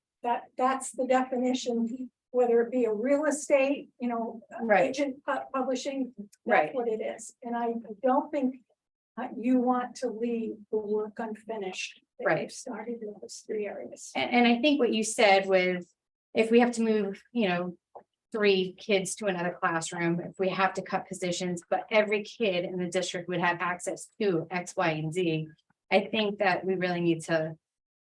That's the definition, whether it be a real estate, Right. agent publishing, Right. that's what it is. And I don't think you want to leave the work unfinished. that Right. you've started in those 3 areas. and I think what you said was, if we have to move, 3 kids to another classroom, if we have to cut positions, but every kid in the district would have access to X, Y, and Z. I think that we really need to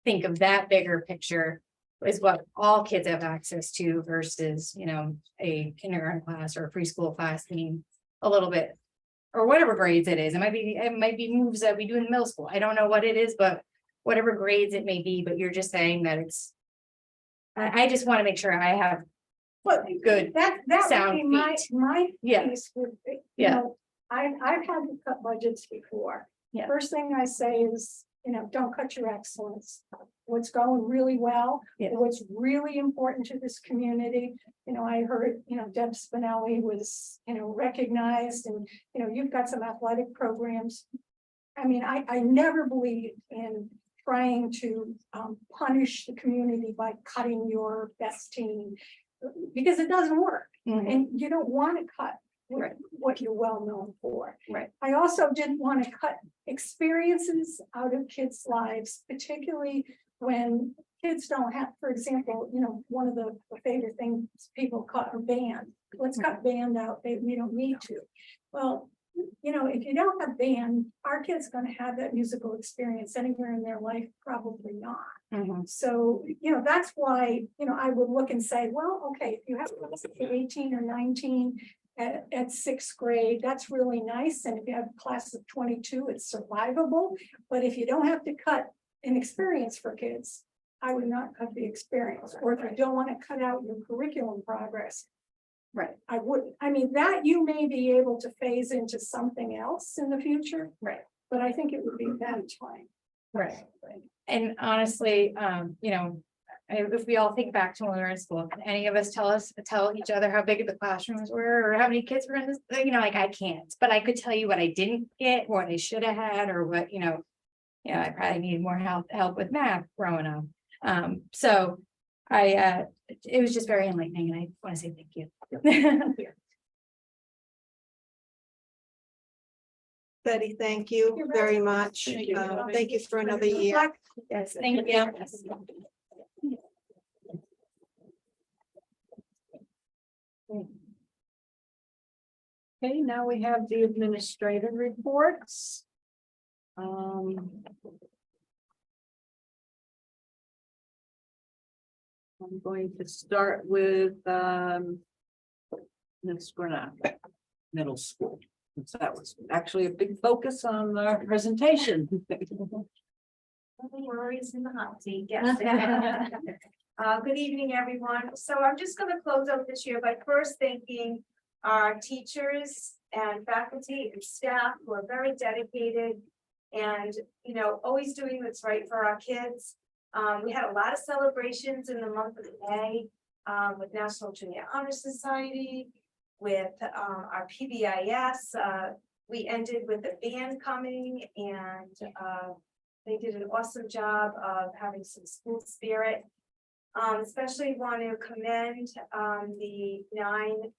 think of that bigger picture, is what all kids have access to versus, a kindergarten class or a preschool class being a little bit, or whatever grades it is. It might be moves that we do in middle school. I don't know what it is, but whatever grades it may be, but you're just saying that I just want to make sure I have But good that would sound be my Yeah. piece with, Yeah. I've had to cut budgets before. Yeah. First thing I say is, don't cut your excellence. What's going really well, Yeah. what's really important to this community. I heard, Deb Spinelli was, recognized, and, you've got some athletic programs. I mean, I never believed in trying to punish the community by cutting your best team, because it doesn't work. Mhm. And you don't want to cut Right. what you're well known for. Right. I also didn't want to cut experiences out of kids' lives, particularly when kids don't have, for example, one of the favorite things people cut are band. Let's cut band out. We don't need to. Well, if you don't have band, our kids going to have that musical experience anywhere in their life? Probably not. Mhm. So, that's why, I would look and say, well, okay, if you have 18 or 19 at 6th grade, that's really nice. And if you have a class of 22, it's survivable. But if you don't have to cut an experience for kids, I would not cut the experience. Or if you don't want to cut out your curriculum progress, Right. I wouldn't. I mean, that you may be able to phase into something else in the future. Right. but I think it would be satisfying. Right. And honestly, if we all think back to when we were in school, can any of us tell each other how big the classrooms were or how many kids were in this, like I can't, but I could tell you what I didn't get, what I should have had, or what, I probably needed more help with math growing up. So it was just very enlightening and I want to say thank you. Betty, thank you very much. Thank you. Thank you for another year. Yes, thank you. Okay, now we have the administrative reports. I'm going to start with Ms. Granat, middle school. So that was actually a big focus on our presentation. Worries in the hot seat, yes. Good evening, everyone. So I'm just gonna close out this year by first thanking our teachers and faculty and staff who are very dedicated and, always doing what's right for our kids. We had a lot of celebrations in the month of May with National Junior Honor Society, with our PBIS. We ended with the band coming and they did an awesome job of having some school spirit. Especially want to commend the 9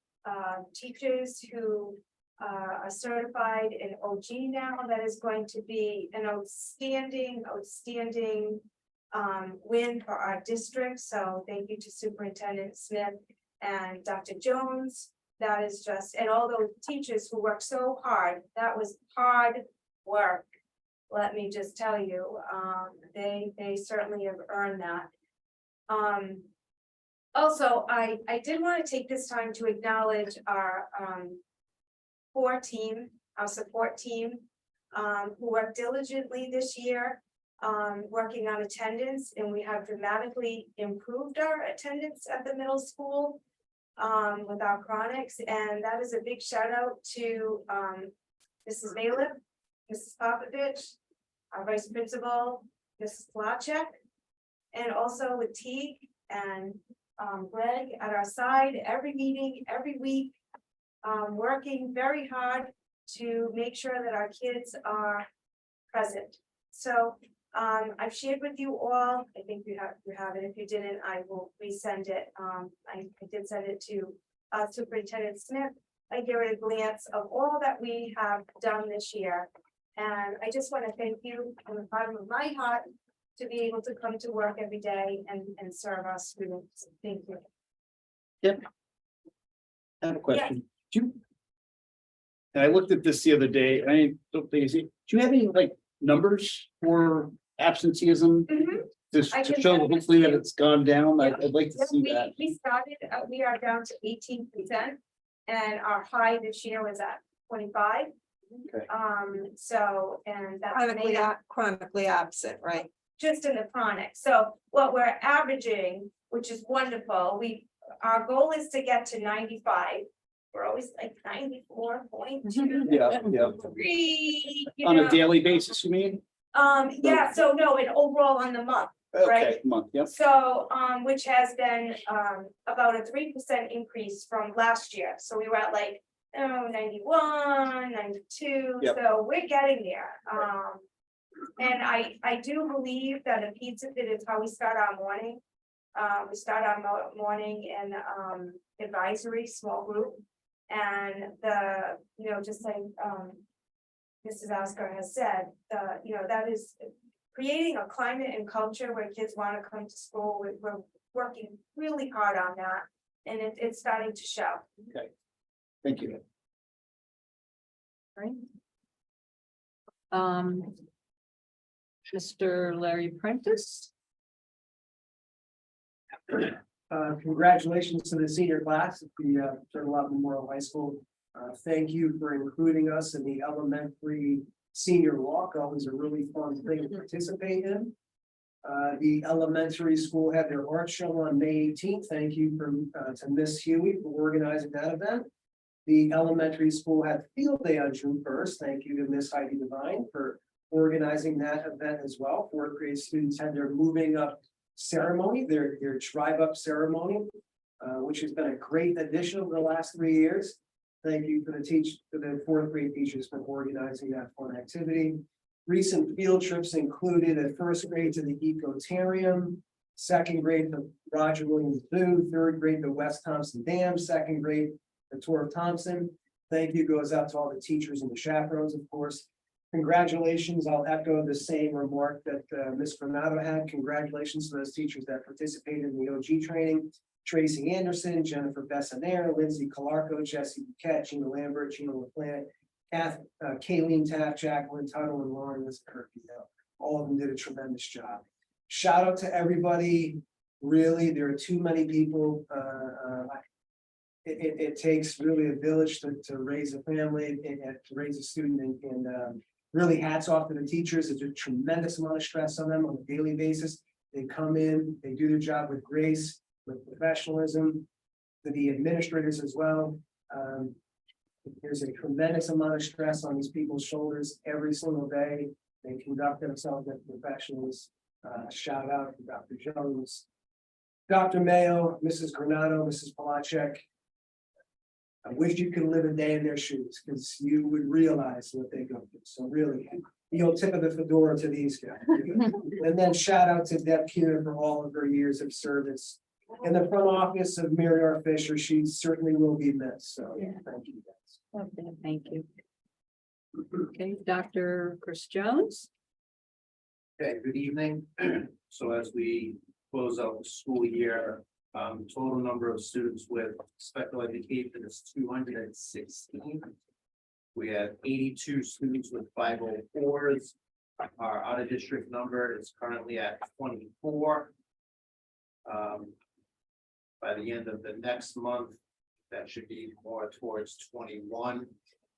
teachers who are certified in OG now. That is going to be an outstanding win for our district. So thank you to Superintendent Smith and Dr. Jones. That is just, and all those teachers who worked so hard. That was hard work. Let me just tell you, they certainly have earned that. Also, I did want to take this time to acknowledge our our support team, who worked diligently this year, working on attendance, and we have dramatically improved our attendance at the middle school with our chronics, and that is a big shout out to Mrs. Bailiff, Mrs. Popovich, our vice principal, Mrs. Flacek, and also with Teague and Greg at our side every meeting, every week, working very hard to make sure that our kids are present. So I've shared with you all, I think you have it. If you didn't, I will resend it. I did send it to Superintendent Smith. I gave it a glance of all that we have done this year. And I just want to thank you from the bottom of my heart to be able to come to work every day and serve our students. Thank you. I have a question. And I looked at this the other day, and I don't think, do you have any numbers for absenteeism? I To can show send this hopefully to that you. it's gone down, I'd like to see that. We started, we are down to 18%, and our high this year was at 25. Okay. So, and that's Chronically absent, right? just in the chronic. So what we're averaging, which is wonderful, our goal is to get to 95. We're always like 94.2. Yeah. Three, On a daily basis, you mean? yeah, so no, and overall on the month. Right. Okay, month, yep. So, which has been, about a 3% increase from last year. So we were at 91, 92. Yep. So we're getting there. And I do believe that a pizza fit is how we start our morning. We start our morning in, advisory small group. And just like, Mrs. Oscar has said, that is creating a climate and culture where kids want to come to school. We're working really hard on that, and it's starting to show. Okay, thank you. Right. Mr. Larry Prentice. Congratulations to the senior class at the Turtle Love Memorial High School. Thank you for including us in the elementary senior walk. Always a really fun thing to participate in. The elementary school had their art show on May 18th. Thank you to Miss Huey for organizing that event. The elementary school had field day on June 1st. Thank you to Miss Heidi Devine for organizing that event as well. Fourth grade students had their moving up ceremony, their drive up ceremony, which has been a great addition over the last 3 years. Thank you for the fourth grade teachers for organizing that fun activity. Recent field trips included at first grade to the Ecotarium, second grade to Roger Williams Zoo, third grade to West Thompson Dam, second grade the tour of Thompson. Thank you goes out to all the teachers and the chaperones, of course. Congratulations. I'll echo the same remark that Ms. Granado had. Congratulations to those teachers that participated in the OG training. Tracy Anderson, Jennifer Bessonere, Lindsay Calarco, Jesse Buquette, Gina Lambert, Gina LaPlante, Kayleen Taft, Jacqueline Tuttle, and Lauren Kirby. All of them did a tremendous job. Shout out to everybody. Really, there are too many people. It takes really a village to raise a family and to raise a student, and really hats off to the teachers. There's a tremendous amount of stress on them on a daily basis. They come in, they do their job with grace, with professionalism, to the administrators as well. There's a tremendous amount of stress on these people's shoulders every single day. They conduct themselves as professionals. Shout out to Dr. Jones, Dr. Mayo, Mrs. Granado, Mrs. Palachek. I wish you could live a day in their shoes, because you would realize what they go through. So really, the old tip of the fedora to these guys. And then shout out to Deb Kuhn for all of her years of service. In the front office of Mary R. Fisher, she certainly will be missed. So thank you guys. Okay, thank you. Okay, Dr. Chris Jones. Okay, good evening. So as we close out the school year, total number of students with special education is 216. We have 82 students with 504s. Our out of district number is currently at 24. By the end of the next month, that should be more towards 21.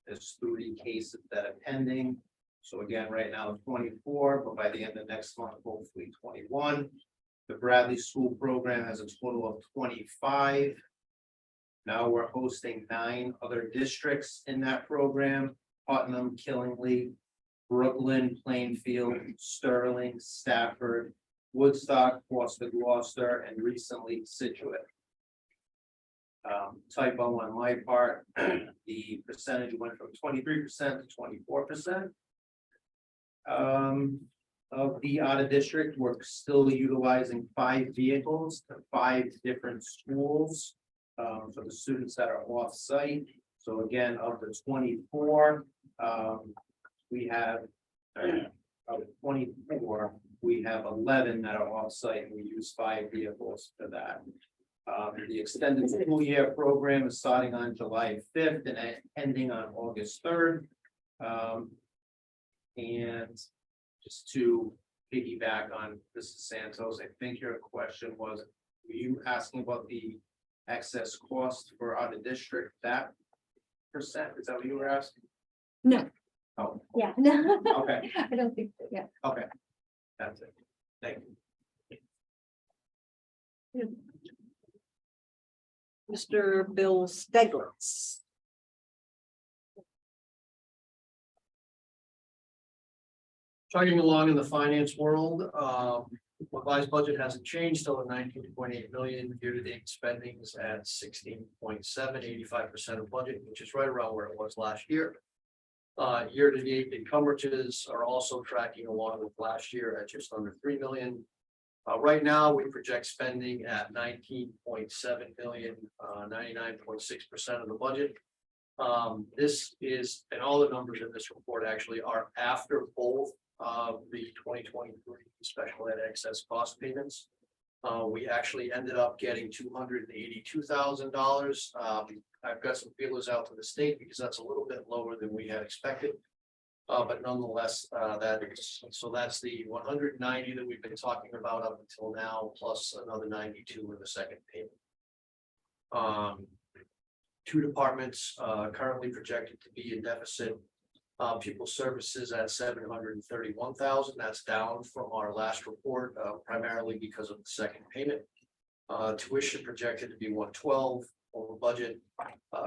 There's 30 cases that are pending. So again, right now 24, but by the end of next month, hopefully 21. The Bradley School Program has a total of 25. Now we're hosting 9 other districts in that program: Putnam, Killingly, Brooklyn, Plainfield, Sterling, Stafford, Woodstock, Foster, Gloucester, and recently Situate. Typo on my part, the percentage went from 23% to 24%. Of the out of district, we're still utilizing 5 vehicles to 5 different schools for the students that are off site. So again, of the 24, we have of 24, we have 11 that are off site, and we use 5 vehicles for that. The extended school year program is starting on July 5th and ending on August 3rd. And just to piggyback on Mrs. Santos, I think your question was, were you asking about the excess cost for out of district, that percent? Is that what you were asking? No. Oh, Yeah, no. okay, I don't think so, yeah. okay. That's it. Thank you. Mr. Bill Steglitz. Chugging along in the finance world, revised budget hasn't changed, still at 19.8 million. Year-to-date spendings at 16.7, 85% of budget, which is right around where it was last year. Year-to-date encumbrances are also tracking along with last year at just under 3 million. Right now, we project spending at 19.7 million, 99.6% of the budget. This is, and all the numbers in this report actually are after both of the 2023 special ed excess cost payments. We actually ended up getting $282,000. I've got some feelers out to the state because that's a little bit lower than we had expected. But nonetheless, that's the 190 that we've been talking about up until now, plus another 92 in the second payment. 2 departments currently projected to be in deficit. Pupil services at 731,000. That's down from our last report, primarily because of the second payment. Tuition projected to be 112, over budget.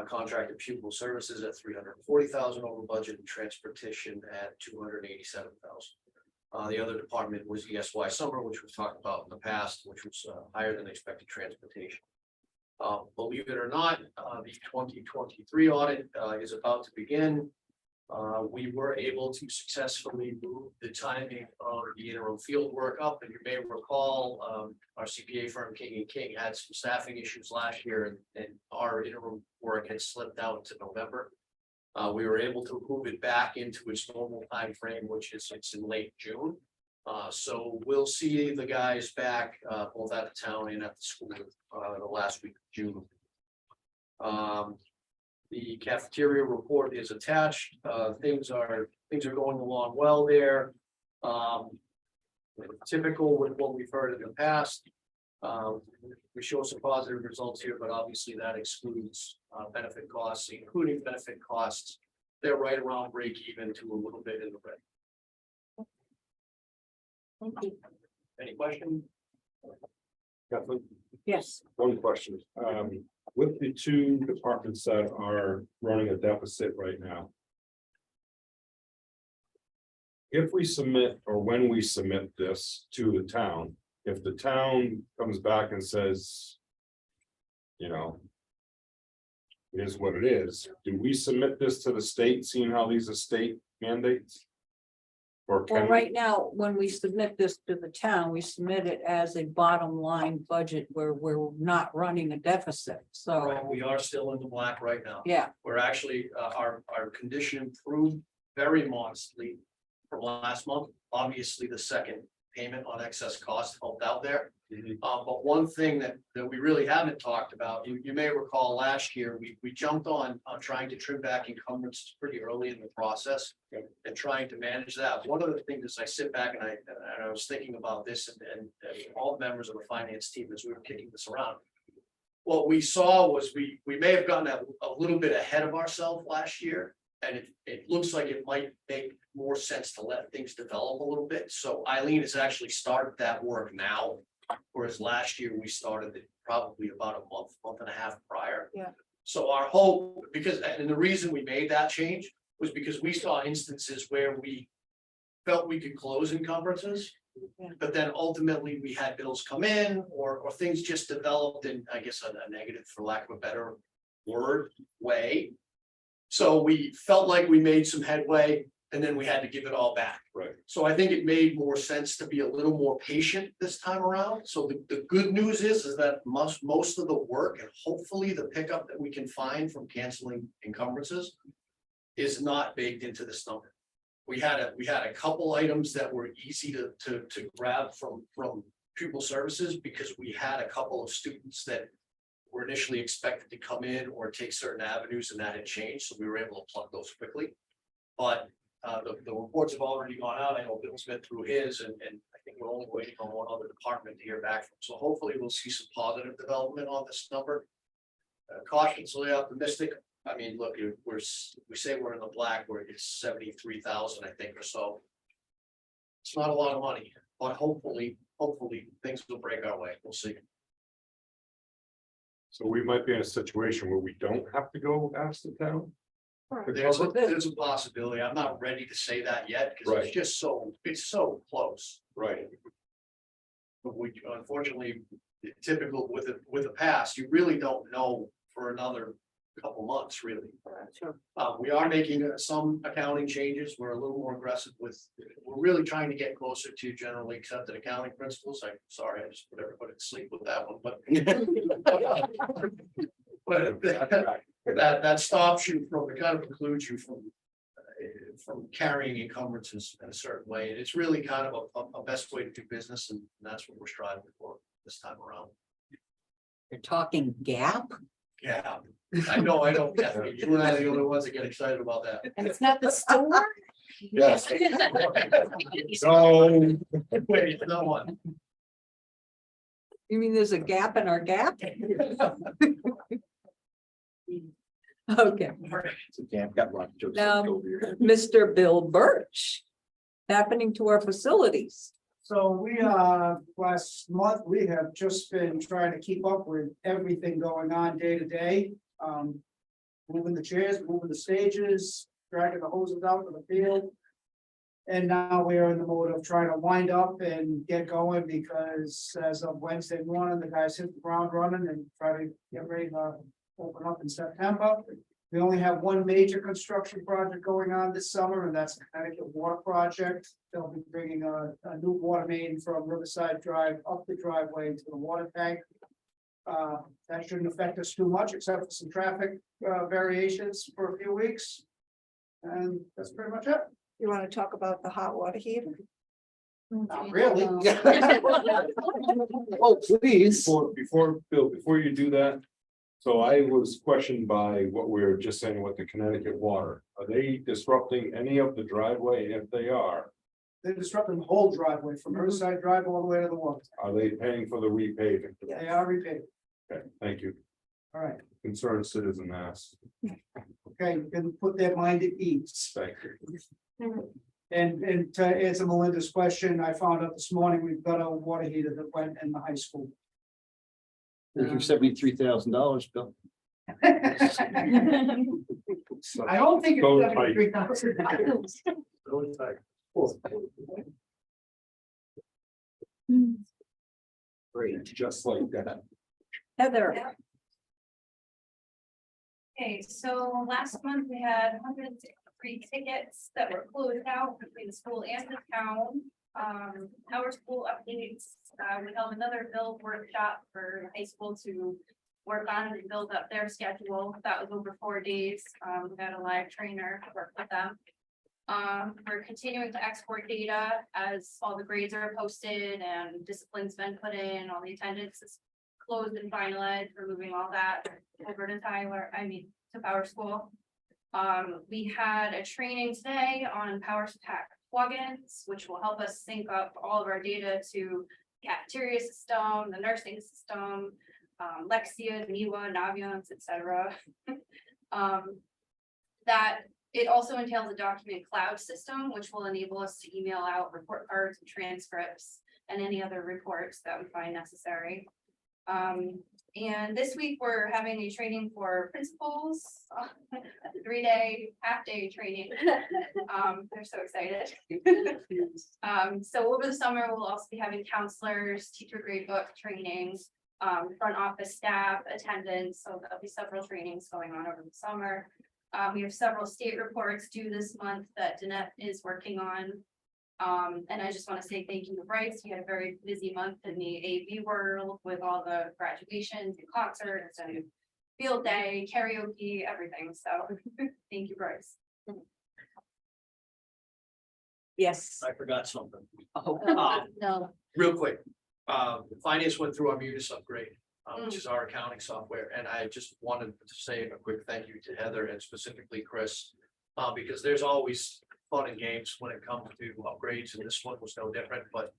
Contracted pupil services at 340,000 over budget, and transportation at 287,000. The other department was ESY summer, which we've talked about in the past, which was higher than expected transportation. Believe it or not, the 2023 audit is about to begin. We were able to successfully move the timing of the interim field work up, and you may recall, our CPA firm King & King had some staffing issues last year, and our interim work had slipped out to November. We were able to move it back into its normal time frame, which is it's in late June. So we'll see the guys back both at the town and at the school the last week of June. The cafeteria report is attached. Things are going along well there. Typical with what we've heard in the past. We show some positive results here, but obviously that excludes benefit costs, including benefit costs. They're right around break even to a little bit in the red. Thank you. Any questions? Kathleen, Yes, one question. With the two departments that are running a deficit right now. If we submit, or when we submit this to the town, if the town comes back and says, you know, it is what it is, do we submit this to the state, seeing how these are state mandates? Or well, can, right now, when we submit this to the town, we submit it as a bottom line budget where we're not running a deficit, so, Right, we are still in the black right now. yeah. We're actually, our condition improved very modestly from last month. Obviously, the second payment on excess cost helped out there. But one thing that we really haven't talked about, you may recall last year, we jumped on trying to trim back encumbrances pretty early in the process and trying to manage that. One of the things is I sit back and I was thinking about this and all the members of the finance team as we were kicking this around. What we saw was we may have gotten a little bit ahead of ourselves last year. And it looks like it might make more sense to let things develop a little bit. So Eileen has actually started that work now. Whereas last year we started it probably about a month and a half prior. Yeah. So our hope, and the reason we made that change was because we saw instances where we felt we could close encumbrances. Yeah. But then ultimately we had bills come in or things just developed in, I guess, a negative, for lack of a better word, way. So we felt like we made some headway and then we had to give it all back. right, So I think it made more sense to be a little more patient this time around. So the good news is that most of the work and hopefully the pickup that we can find from canceling encumbrances is not baked into this number. We had a couple items that were easy to grab from pupil services because we had a couple of students that were initially expected to come in or take certain avenues, and that had changed, so we were able to plug those quickly. But the reports have already gone out. I know Bill's been through his, and I think we're only waiting on one other department to hear back from. So hopefully we'll see some positive development on this number. Cautiously optimistic. I mean, look, we say we're in the black, where it's 73,000, I think, or so. It's not a lot of money, but hopefully things will break our way. We'll see. so we might be in a situation where we don't have to go ask the town. to There's a, cover it? there's a possibility. I'm not ready to say that yet because Right. it's just it's so close. Right, But we unfortunately, typical with the past, you really don't know for another couple months, really. Sure. We are making some accounting changes. We're a little more aggressive we're really trying to get closer to generally accepted accounting principles. I'm sorry, I just put everybody to sleep with that one, but that stops you from, it kind of precludes you from carrying encumbrances in a certain way. And it's really kind of a best way to do business, and that's what we're striving for this time around. You're talking gap? Yeah, I know, Kathleen, you and I are the only ones that get excited about that. And it's not the store? yes. So, Wait, no one. You mean there's a gap in our gap? Okay, now, Mr. Bill Birch, happening to our facilities. So we, last month, we have just been trying to keep up with everything going on day to day. Moving the chairs, moving the stages, dragging the hoses out to the field. And now we are in the mode of trying to wind up and get going because as of Wednesday morning, the guys hit the ground running and try to get ready to open up in September. We only have one major construction project going on this summer, and that's the Connecticut Water Project. They'll be bringing a new water main from Riverside Drive up the driveway to the water tank. That shouldn't affect us too much, except for some traffic variations for a few weeks. And that's pretty much it. You want to talk about the hot water heater? Not really. Oh, please. Bill, before you do that. So I was questioned by what we were just saying with the Connecticut Water. Are they disrupting any of the driveway? If they are, They're disrupting the whole driveway from Riverside Drive all the way to the water. are they paying for the repaving? They are repaid. Okay, thank you. All right, Concerned citizen asked. okay, you can put their mind at ease. Thank you. And to answer Melinda's question, I found out this morning, we've got a water heater that went in the high school. Thank you, $73,000, Bill. I don't think Go it's tight. $73,000. Really tight. Great, just like that. Heather, Okay, so last month we had 163 tickets that were closed out between the school and the town. Our school updates, we held another build workshop for high school to work on and build up their schedule. That was over 4 days. We had a live trainer to work with them. We're continuing to export data as all the grades are posted and discipline's been put in, all the attendance is closed and finalized. We're moving all that over to to Power School. We had a training today on Power Pack plugins, which will help us sync up all of our data to cafeteria system, the nursing system, Lexia, Niwa, Naviance, etc. That it also entails a document cloud system, which will enable us to email out report cards and transcripts and any other reports that we find necessary. And this week we're having a training for principals, a 3-day, half-day training. They're so excited. So over the summer, we'll also be having counselors, teacher gradebook trainings, front office staff, attendance. So there'll be several trainings going on over the summer. We have several state reports due this month that Danette is working on. And I just want to say thank you to Bryce. We had a very busy month in the AV world with all the graduations and concerts and field day, karaoke, everything. So thank you, Bryce. yes. I forgot something. Oh, No. Real quick, finance went through our Munis upgrade, which is our accounting software, and I just wanted to say a quick thank you to Heather and specifically Chris. Because there's always fun and games when it comes to upgrades, and this one was no different, but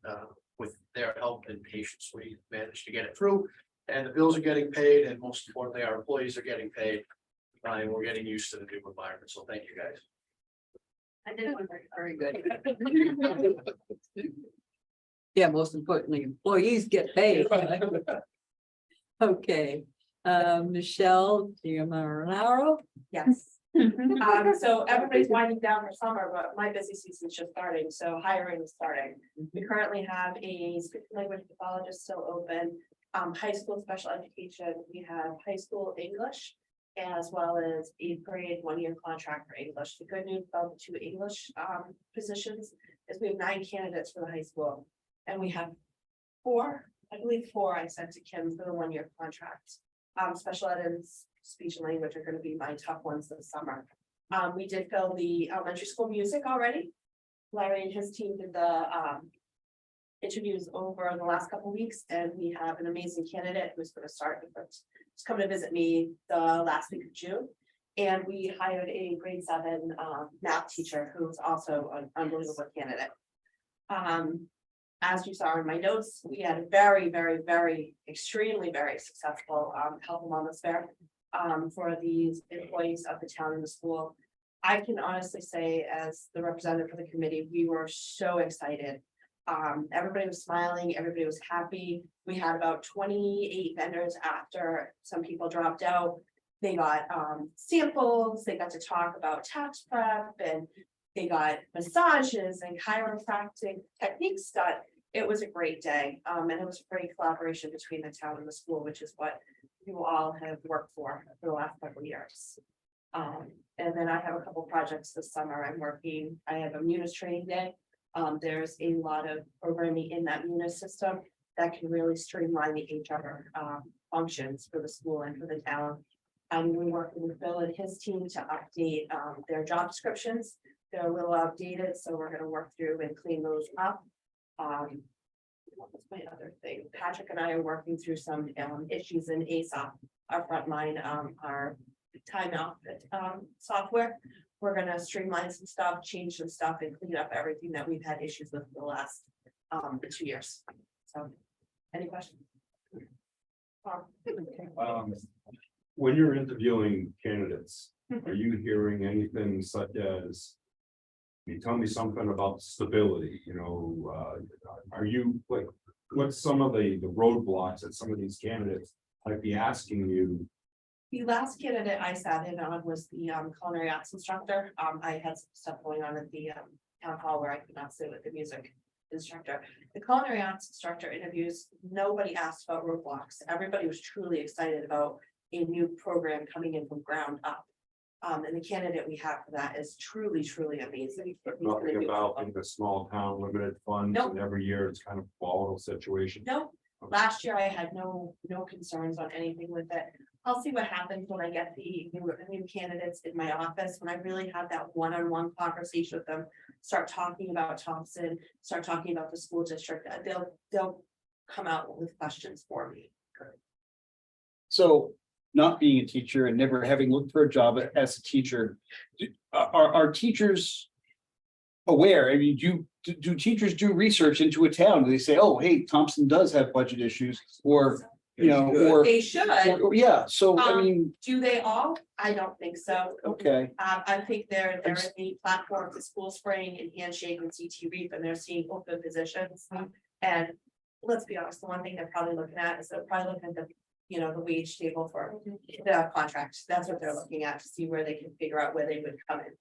with their help and patience, we managed to get it through. And the bills are getting paid, and most importantly, our employees are getting paid. And we're getting used to the new environment, so thank you guys. I did one very good. Yeah, most importantly, employees get paid. Okay, Michelle Giamararo. Yes. So everybody's winding down for summer, but my busy season's just starting, so hiring is starting. We currently have a speech language pathologist still open, high school special education, we have high school English. As well as 8th grade 1-year contract for English. The good news about the 2 English positions is we have 9 candidates for the high school. And we have 4, I believe 4 I sent to Kim for the 1-year contract. Special ed and speech and language are going to be my tough ones this summer. We did fill the elementary school music already. Larry and his team did the interviews over the last couple weeks, and we have an amazing candidate who's going to start He's coming to visit me the last week of June. And we hired a grade 7 math teacher who's also an unbelievable candidate. As you saw in my notes, we had a very, extremely very successful health and wellness fair for these employees of the town and the school. I can honestly say, as the representative for the committee, we were so excited Everybody was smiling, everybody was happy. We had about 28 vendors after some people dropped out. They got samples, they got to talk about tax prep, and they got massages and chiropractic techniques done. It was a great day, and it was a great collaboration between the town and the school, which is what you all have worked for the last couple of years. And then I have a couple projects this summer. I have a Munis training day. There's a lot of programming in that Munis system that can really streamline the HR functions for the school and for the town. I'm really working with Bill and his team to update their job descriptions. They're a little outdated, so we're gonna work through and clean those up. What was my other thing? Patrick and I are working through some issues in ASOP, our frontline, our timeout software. We're gonna streamline some stuff, change some stuff, and clean up everything that we've had issues with for the last 2 years. So, any questions? When you're interviewing candidates, are you hearing anything such as? Can you tell me something about stability, are you like, what's some of the roadblocks that some of these candidates might be asking you? The last candidate I sat in on was the culinary arts instructor. I had some stuff going on at the town hall where I could not sit with the music instructor. The culinary arts instructor interviews, nobody asked about roadblocks. Everybody was truly excited about a new program coming in from ground up. And the candidate we have for that is truly, truly amazing. Nothing about in the small town limited funds, Nope. and every year it's kind of volatile situation. No, last year I had no concerns on anything with it. I'll see what happens when I get the new candidates in my office, when I really have that one-on-one conversation with them. Start talking about Thompson, start talking about the school district, they'll come out with questions for me. So not being a teacher and never having looked for a job as a teacher, are teachers aware? I mean, do teachers do research into a town? Do they say, oh, hey, Thompson does have budget issues, or, or, They should, yeah, so I mean, do they all? I don't think so. okay, I think they're in the platform for School Spring and Handshake and CT Reap, and they're seeing open positions. And let's be honest, the one thing they're probably looking at is they're probably looking at the wage table for the contract. That's what they're looking at to see where they can figure out where they would come in.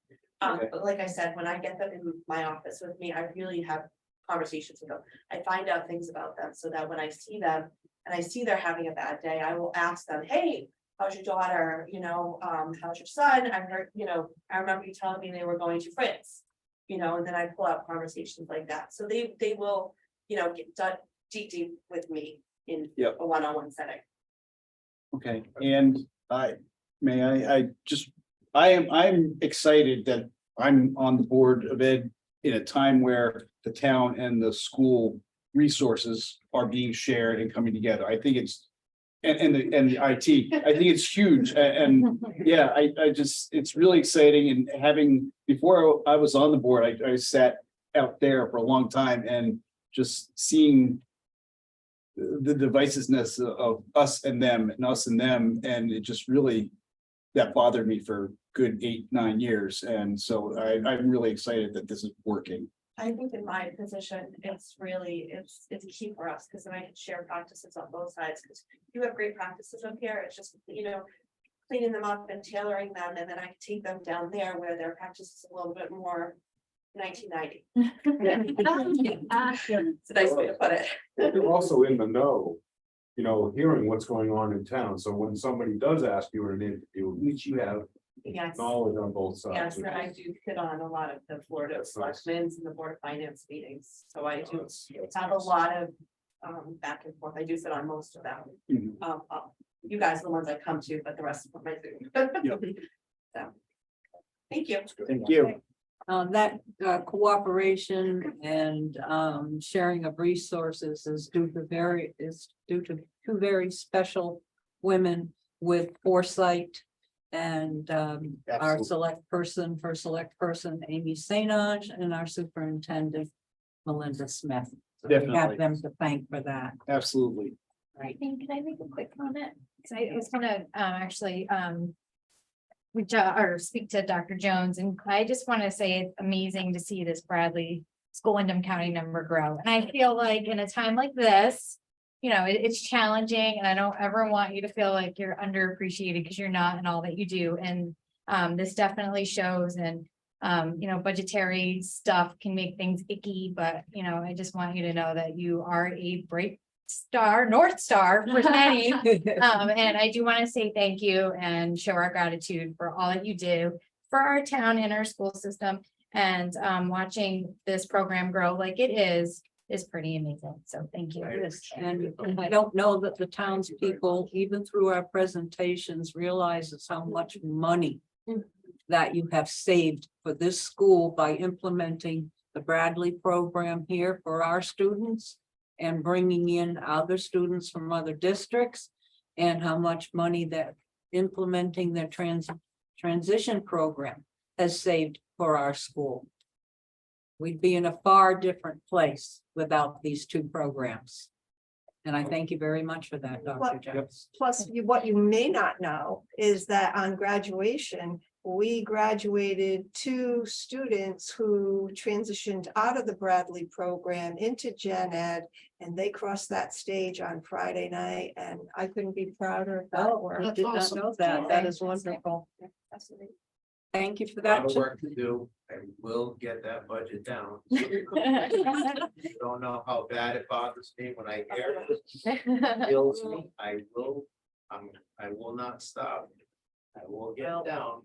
Okay. But like I said, when I get them in my office with me, I really have conversations with them. I find out things about them so that when I see them and I see they're having a bad day, I will ask them, hey, how's your daughter? How's your son? I heard, I remember you telling me they were going to France, and then I pull out conversations like that. So they will, get done deep with me in Yep. a one-on-one setting. okay, and I'm excited that I'm on the board of ed in a time where the town and the school resources are being shared and coming together. I think it's, and the IT, I think it's huge, and yeah, it's really exciting, and before I was on the board, I sat out there for a long time, and just seeing the divisiveness of us and them, and it just really, that bothered me for good 8-9 years, and so I'm really excited that this is working. I think in my position, it's key for us, because then I can share practices on both sides, because you have great practices up here. It's just, cleaning them up and tailoring them, and then I can take them down there where their practice is a little bit more 1990. It's a nice way to put it. You're also in the know, hearing what's going on in town. So when somebody does ask you in an interview, at least you have Yes. knowledge on both sides. Yes, and I do sit on a lot of the Florida That's nice. selectmen's and the Board of Finance meetings, so I do That's have a nice. lot of back and forth. I do sit on most of them. Mhm. You guys are the ones I come to, but the rest of them I do. So, thank you. Thank you. That cooperation and sharing of resources is due to two very special women with foresight. And our Absolutely. select person, Amy St. Ange, and our superintendent, Melinda Smith. So we Definitely. have them to thank for that. Absolutely. Right. Can I make a quick comment? So I was gonna speak to Dr. Jones, and I just want to say it's amazing to see this Bradley school Wyndham County number grow. And I feel like in a time like this, it's challenging, and I don't ever want you to feel like you're underappreciated, because you're not in all that you do. And this definitely shows. And budgetary stuff can make things icky, but I just want you to know that you are a bright star, North Star for many. And I do want to say thank you and show our gratitude for all that you do for our town and our school system. And watching this program grow like it is pretty amazing. So thank you. Yes, and I don't know that the townspeople, even through our presentations, realizes how much money that you have saved for this school by implementing the Bradley program here for our students and bringing in other students from other districts, and how much money that implementing their transition program has saved for our school. We'd be in a far different place without these two programs. And I thank you very much for that, Dr. Jones. Plus, what you may not know is that on graduation, we graduated 2 students who transitioned out of the Bradley program into Gen Ed, and they crossed that stage on Friday night, and I couldn't be prouder of that work. I did not know that. That is wonderful. Thank you for A that. lot of work to do. I will get that budget down. You don't know how bad it bothers me when I hear it. Kills me. I will not stop. I will get it down.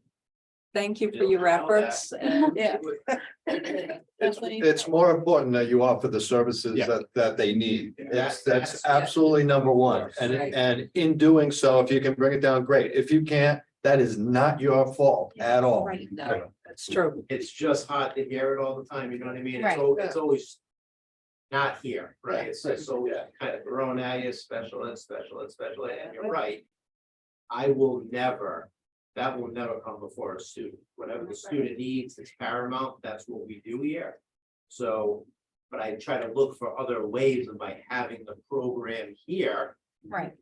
Thank you for your efforts. And Yeah. It's more important that you offer the services Yeah. that they need. That's- That's absolutely number one. Right. And in doing so, if you can bring it down, great. If you can't, that is not your fault at all. Right, no, that's true. It's just hard to hear it all the time, you know what I mean? Right. It's always not here, right? It's just always kind of thrown at you, special ed, and you're right. That will never come before a student. Whatever the student needs is paramount. That's what we do here. So, but I try to look for other ways, and by having the program here Right.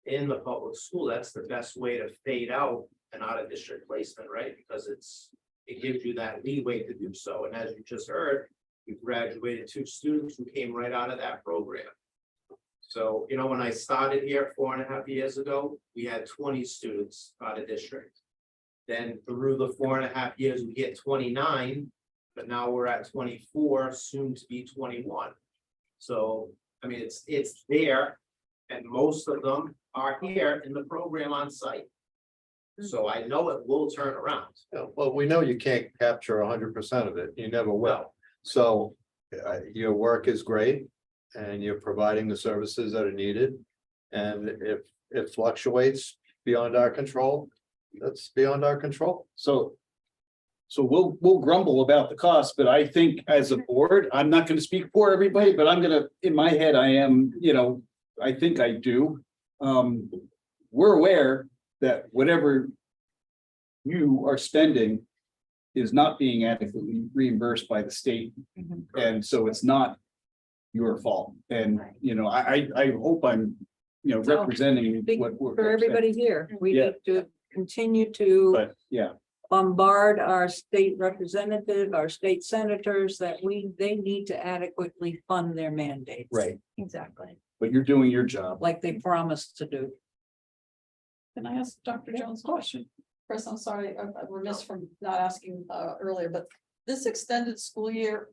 in the public school, that's the best way to fade out an out-of-district placement, right? Because it gives you that leeway to do so. And as you just heard, we graduated 2 students who came right out of that program. So, when I started here 4.5 years ago, we had 20 students out of district. Then through the 4.5 years, we hit 29, but now we're at 24, soon to be 21. So, I mean, it's there, and most of them are here in the program on site. So I know it will turn around. Well, we know you can't capture 100% of it. You never will. So your work is great, and you're providing the services that are needed. And if it fluctuates beyond our control, that's beyond our control. So we'll grumble about the cost, but I think as a board, I'm not gonna speak for everybody, but I'm gonna, in my head, I am, I think I do. We're aware that whatever you are spending is not being adequately reimbursed by the state. And so it's not your fault. And, I hope I'm, representing what we're. For everybody here, we Yeah. need to continue to But, yeah, bombard our state representative, our state senators, that they need to adequately fund their mandates. right, Exactly. but you're doing your job. Like they promised to do. Can I ask Dr. Jones a question? Chris, I'm sorry, I'm remiss from not asking earlier, but this extended school year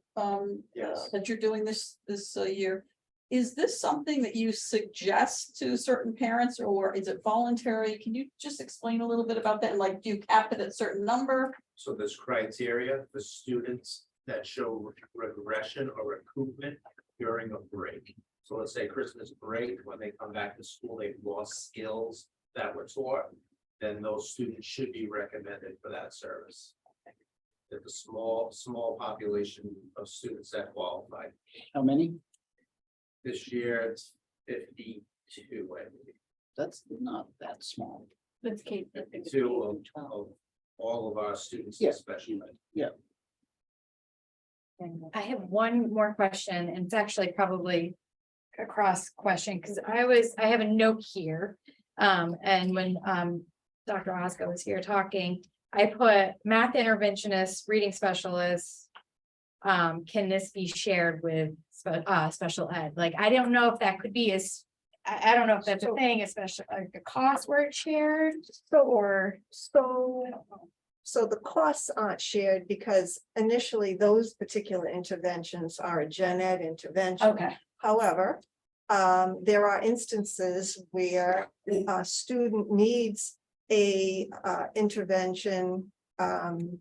Yes. that you're doing this year, is this something that you suggest to certain parents, or is it voluntary? Can you just explain a little bit about that? Like, do you cap it at a certain number? So there's criteria for students that show regression or recoupment during a break. So let's say Christmas break, when they come back to school, they've lost skills that were taught, then those students should be recommended for that service. There's a small population of students that qualify. How many? This year, it's 52, I believe. That's not that small. Let's keep. 52 of all of our students, Yeah. especially. I have one more question, and it's actually probably a cross question, because I have a note here. And when Dr. Oscar was here talking, I put math interventionist, reading specialist, can this be shared with special ed? Like, I don't know if that could be I don't know if that's a thing, especially like the cost where it's shared or. So the costs aren't shared because initially those particular interventions are a gen ed intervention. Okay. However, there are instances where a student needs a intervention from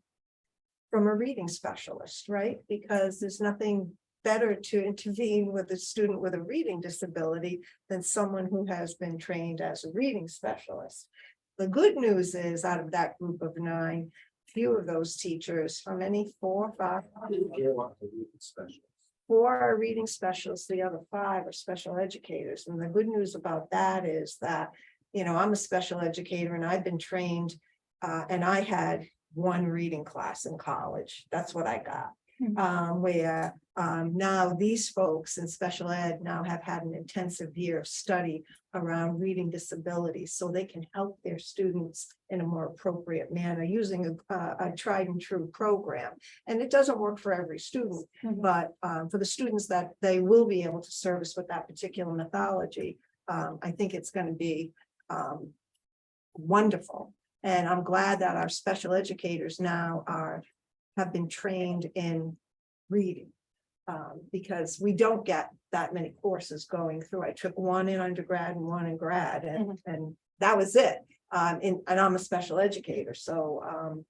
a reading specialist, right? Because there's nothing better to intervene with a student with a reading disability than someone who has been trained as a reading specialist. The good news is out of that group of 9, few of those teachers, how many? 4, 5? 4 are reading specialists, the other 5 are special educators. And the good news about that is that, you know, I'm a special educator and I've been trained and I had 1 reading class in college. That's what I got. Where now these folks in special ed now have had an intensive year of study around reading disabilities, so they can help their students in a more appropriate manner using a tried and true program. And it doesn't work for every student, but for the students that they will be able to service with that particular methodology, I think it's going to be wonderful. And I'm glad that our special educators now have been trained in reading. Because we don't get that many courses going through. I took 1 in undergrad and 1 in grad, and that was it. And I'm a special educator, so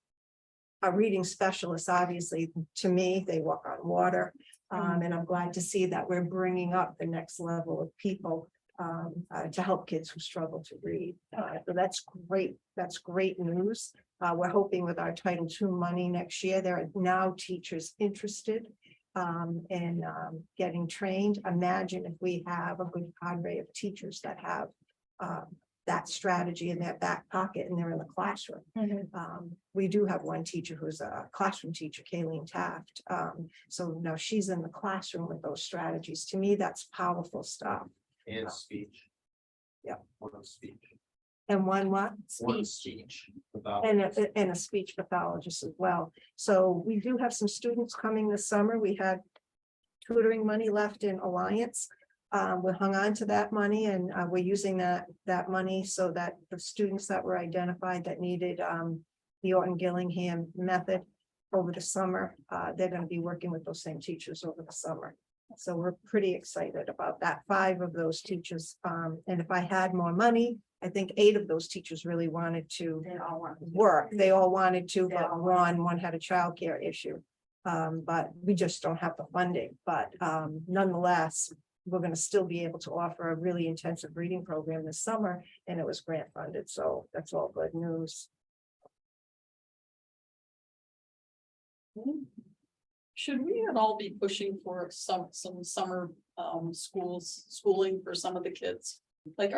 a reading specialist, obviously, to me, they walk on water. And I'm glad to see that we're bringing up the next level of people to help kids who struggle to read. So that's great. That's great news. We're hoping with our Title II money next year, there are now teachers interested in getting trained. Imagine if we have a good cadre of teachers that have that strategy in their back pocket and they're in the classroom. We do have 1 teacher who's a classroom teacher, Kayleen Taft. So now she's in the classroom with those strategies. To me, that's powerful stuff. And speech. Yeah. 1 speech. And 1 what? 1 speech. And a speech pathologist as well. So we do have some students coming this summer. We had tutoring money left in Alliance. We hung on to that money and we're using that money so that the students that were identified that needed the Orton Gillingham method over the summer, they're going to be working with those same teachers over the summer. So we're pretty excited about that. 5 of those teachers. And if I had more money, I think 8 of those teachers really wanted to work. They all wanted to, but one had a childcare issue. But we just don't have the funding. But nonetheless, we're going to still be able to offer a really intensive reading program this summer, and it was grant funded. So that's all good news. Should we at all be pushing for some summer schooling for some of the kids? Like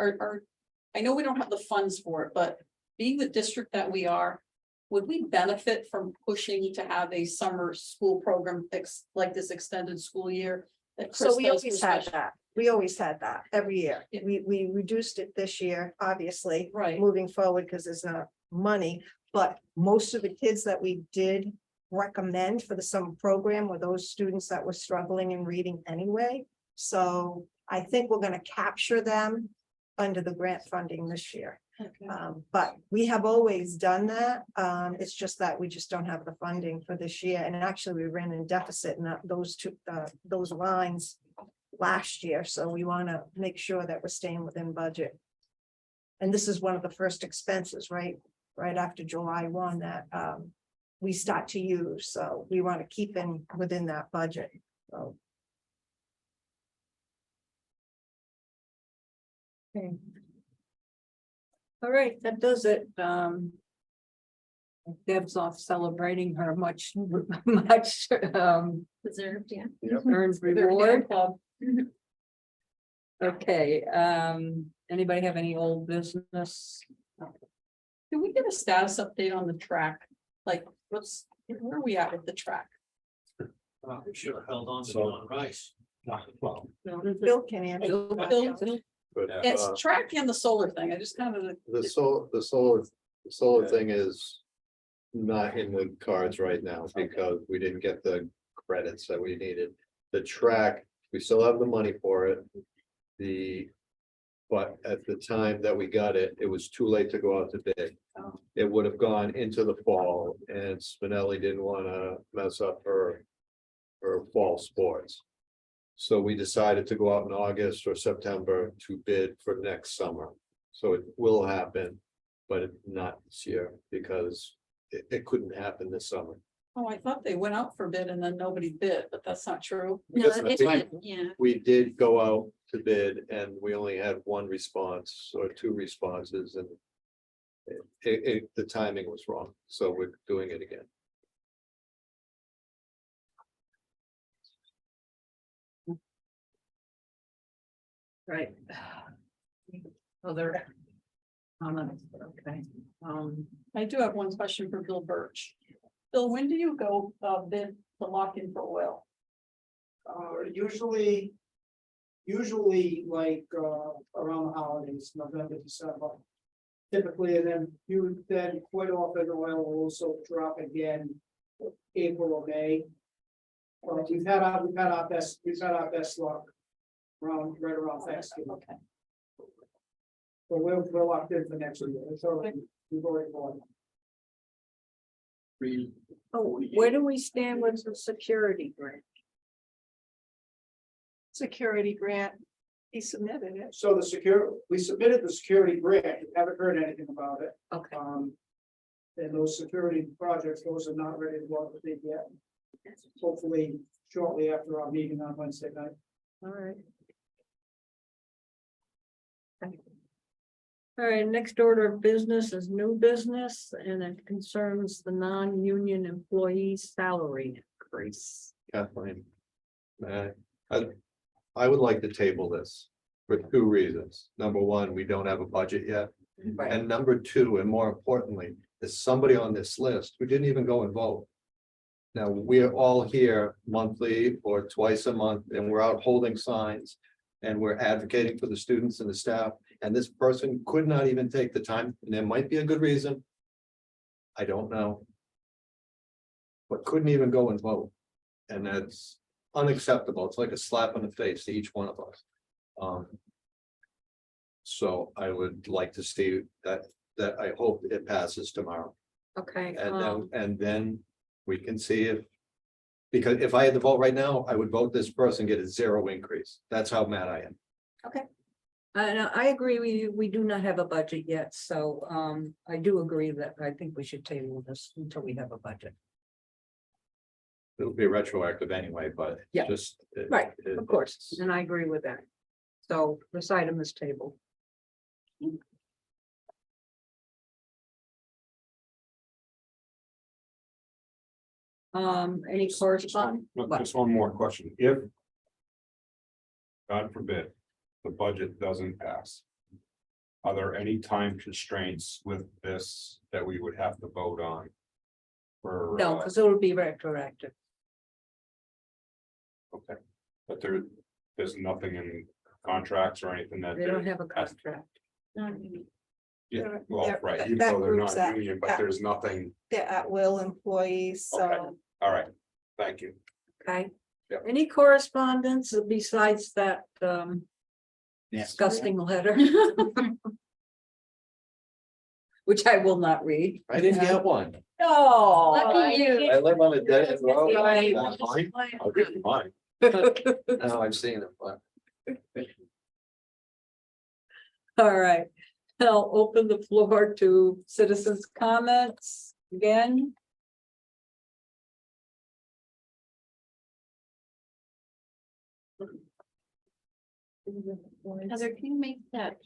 I know we don't have the funds for it, but being the district that we are, would we benefit from pushing to have a summer school program like this extended school year? So we always had that. We always had that every year. Yeah. We reduced it this year, obviously, Right. moving forward because there's not money. But most of the kids that we did recommend for the summer program were those students that were struggling in reading anyway. So I think we're going to capture them under the grant funding this year. Okay. But we have always done that. It's just that we just don't have the funding for this year. And actually, we ran in deficit in those lines last year. So we want to make sure that we're staying within budget. And this is one of the first expenses, right after July 1 that we start to use. So we want to keep within that budget. So. Okay. All right, that does it. Deb's off celebrating her much Deserved, yeah. earned reward. Okay, anybody have any old business? Can we get a status update on the track? Like, where are we at with the track? We should have held on to So- John Rice. Well, Bill can answer. But It's track and the solar thing. I just kind of. the solar thing is not in the cards right now because we didn't get the credits that we needed. The track, we still have the money for it. But at the time that we got it, it was too late to go out to bid. It would have gone into the fall, and Spinelli didn't want to mess up her fall sports. So we decided to go out in August or September to bid for next summer. So it will happen, but not this year because it couldn't happen this summer. Oh, I thought they went out for bid and then nobody bid, but that's not true. No, That's the it thing. did, yeah. We did go out to bid and we only had one response or two responses and the timing was wrong, so we're doing it again. Right. Other. Comments, okay. I do have one question for Bill Birch. Bill, when do you go bid to lock in for oil? Usually like, around the holidays, November, December. Typically, and then quite often oil will also drop again, April or May. We've had our best luck right around Thanksgiving. Okay. So we're locked in for next year. It's already, we've already bought. Oh, where do we stand with the security grant? Security grant, he submitted it. So we submitted the security grant, haven't heard anything about it. Okay. And those security projects, those are not ready to go out to bid yet. Hopefully shortly after our meeting on Wednesday night. All right. All right, next order of business is new business and it concerns the non-union employees' salary increase. Kathleen. I would like to table this for two reasons. Number one, we don't have a budget yet. And number two, and more importantly, there's somebody on this list who didn't even go and vote. Now, we're all here monthly or twice a month, and we're out holding signs. And we're advocating for the students and the staff, and this person could not even take the time, and there might be a good reason. I don't know. But couldn't even go and vote. And that's unacceptable. It's like a slap in the face to each one of us. So I would like to see that I hope it passes tomorrow. Okay. And then we can see if. Because if I had to vote right now, I would vote this person get a 0 increase. That's how mad I am. Okay. And I agree, we do not have a budget yet, so I do agree that I think we should table this until we have a budget. It'll be retroactive anyway, but Yeah. just. Right, of course, and I agree with that. So this item is tabled. Any correspondence? Just one more question. If God forbid, the budget doesn't pass. Are there any time constraints with this that we would have to vote on? For, No, because it will be retroactive. okay, but there's nothing in contracts or anything that. They don't have a contract. Yeah, well, They're- right, even that though they're group's not at- union, but there's nothing, They're at will employees, so. Okay. all right, thank you. Okay. Yep. Any correspondence besides that disgusting letter? Which I will not read. I didn't get one. No. Lucky you. I live on a dead end road. Right. Want mine? I'll give you mine. No, I've seen it, but. All right, I'll open the floor to citizens' comments again. Heather, can you make that?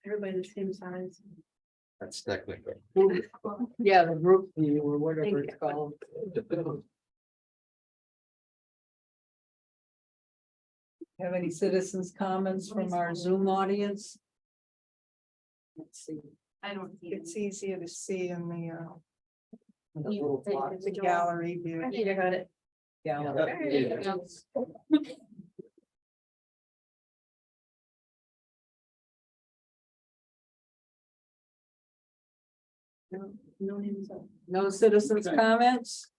Everybody the same size. That's technical. Yeah, the group view or whatever Thank it's called. Have any citizens' comments from our Zoom audience? Let's see. I don't. It's easier to see in the Little blocks. the gallery view. I think I got it. Yeah. There you go. No citizens' comments?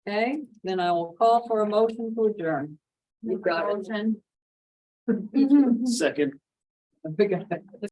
Okay, then I will call for a motion to adjourn. You got it. Motion. Second. I forgot.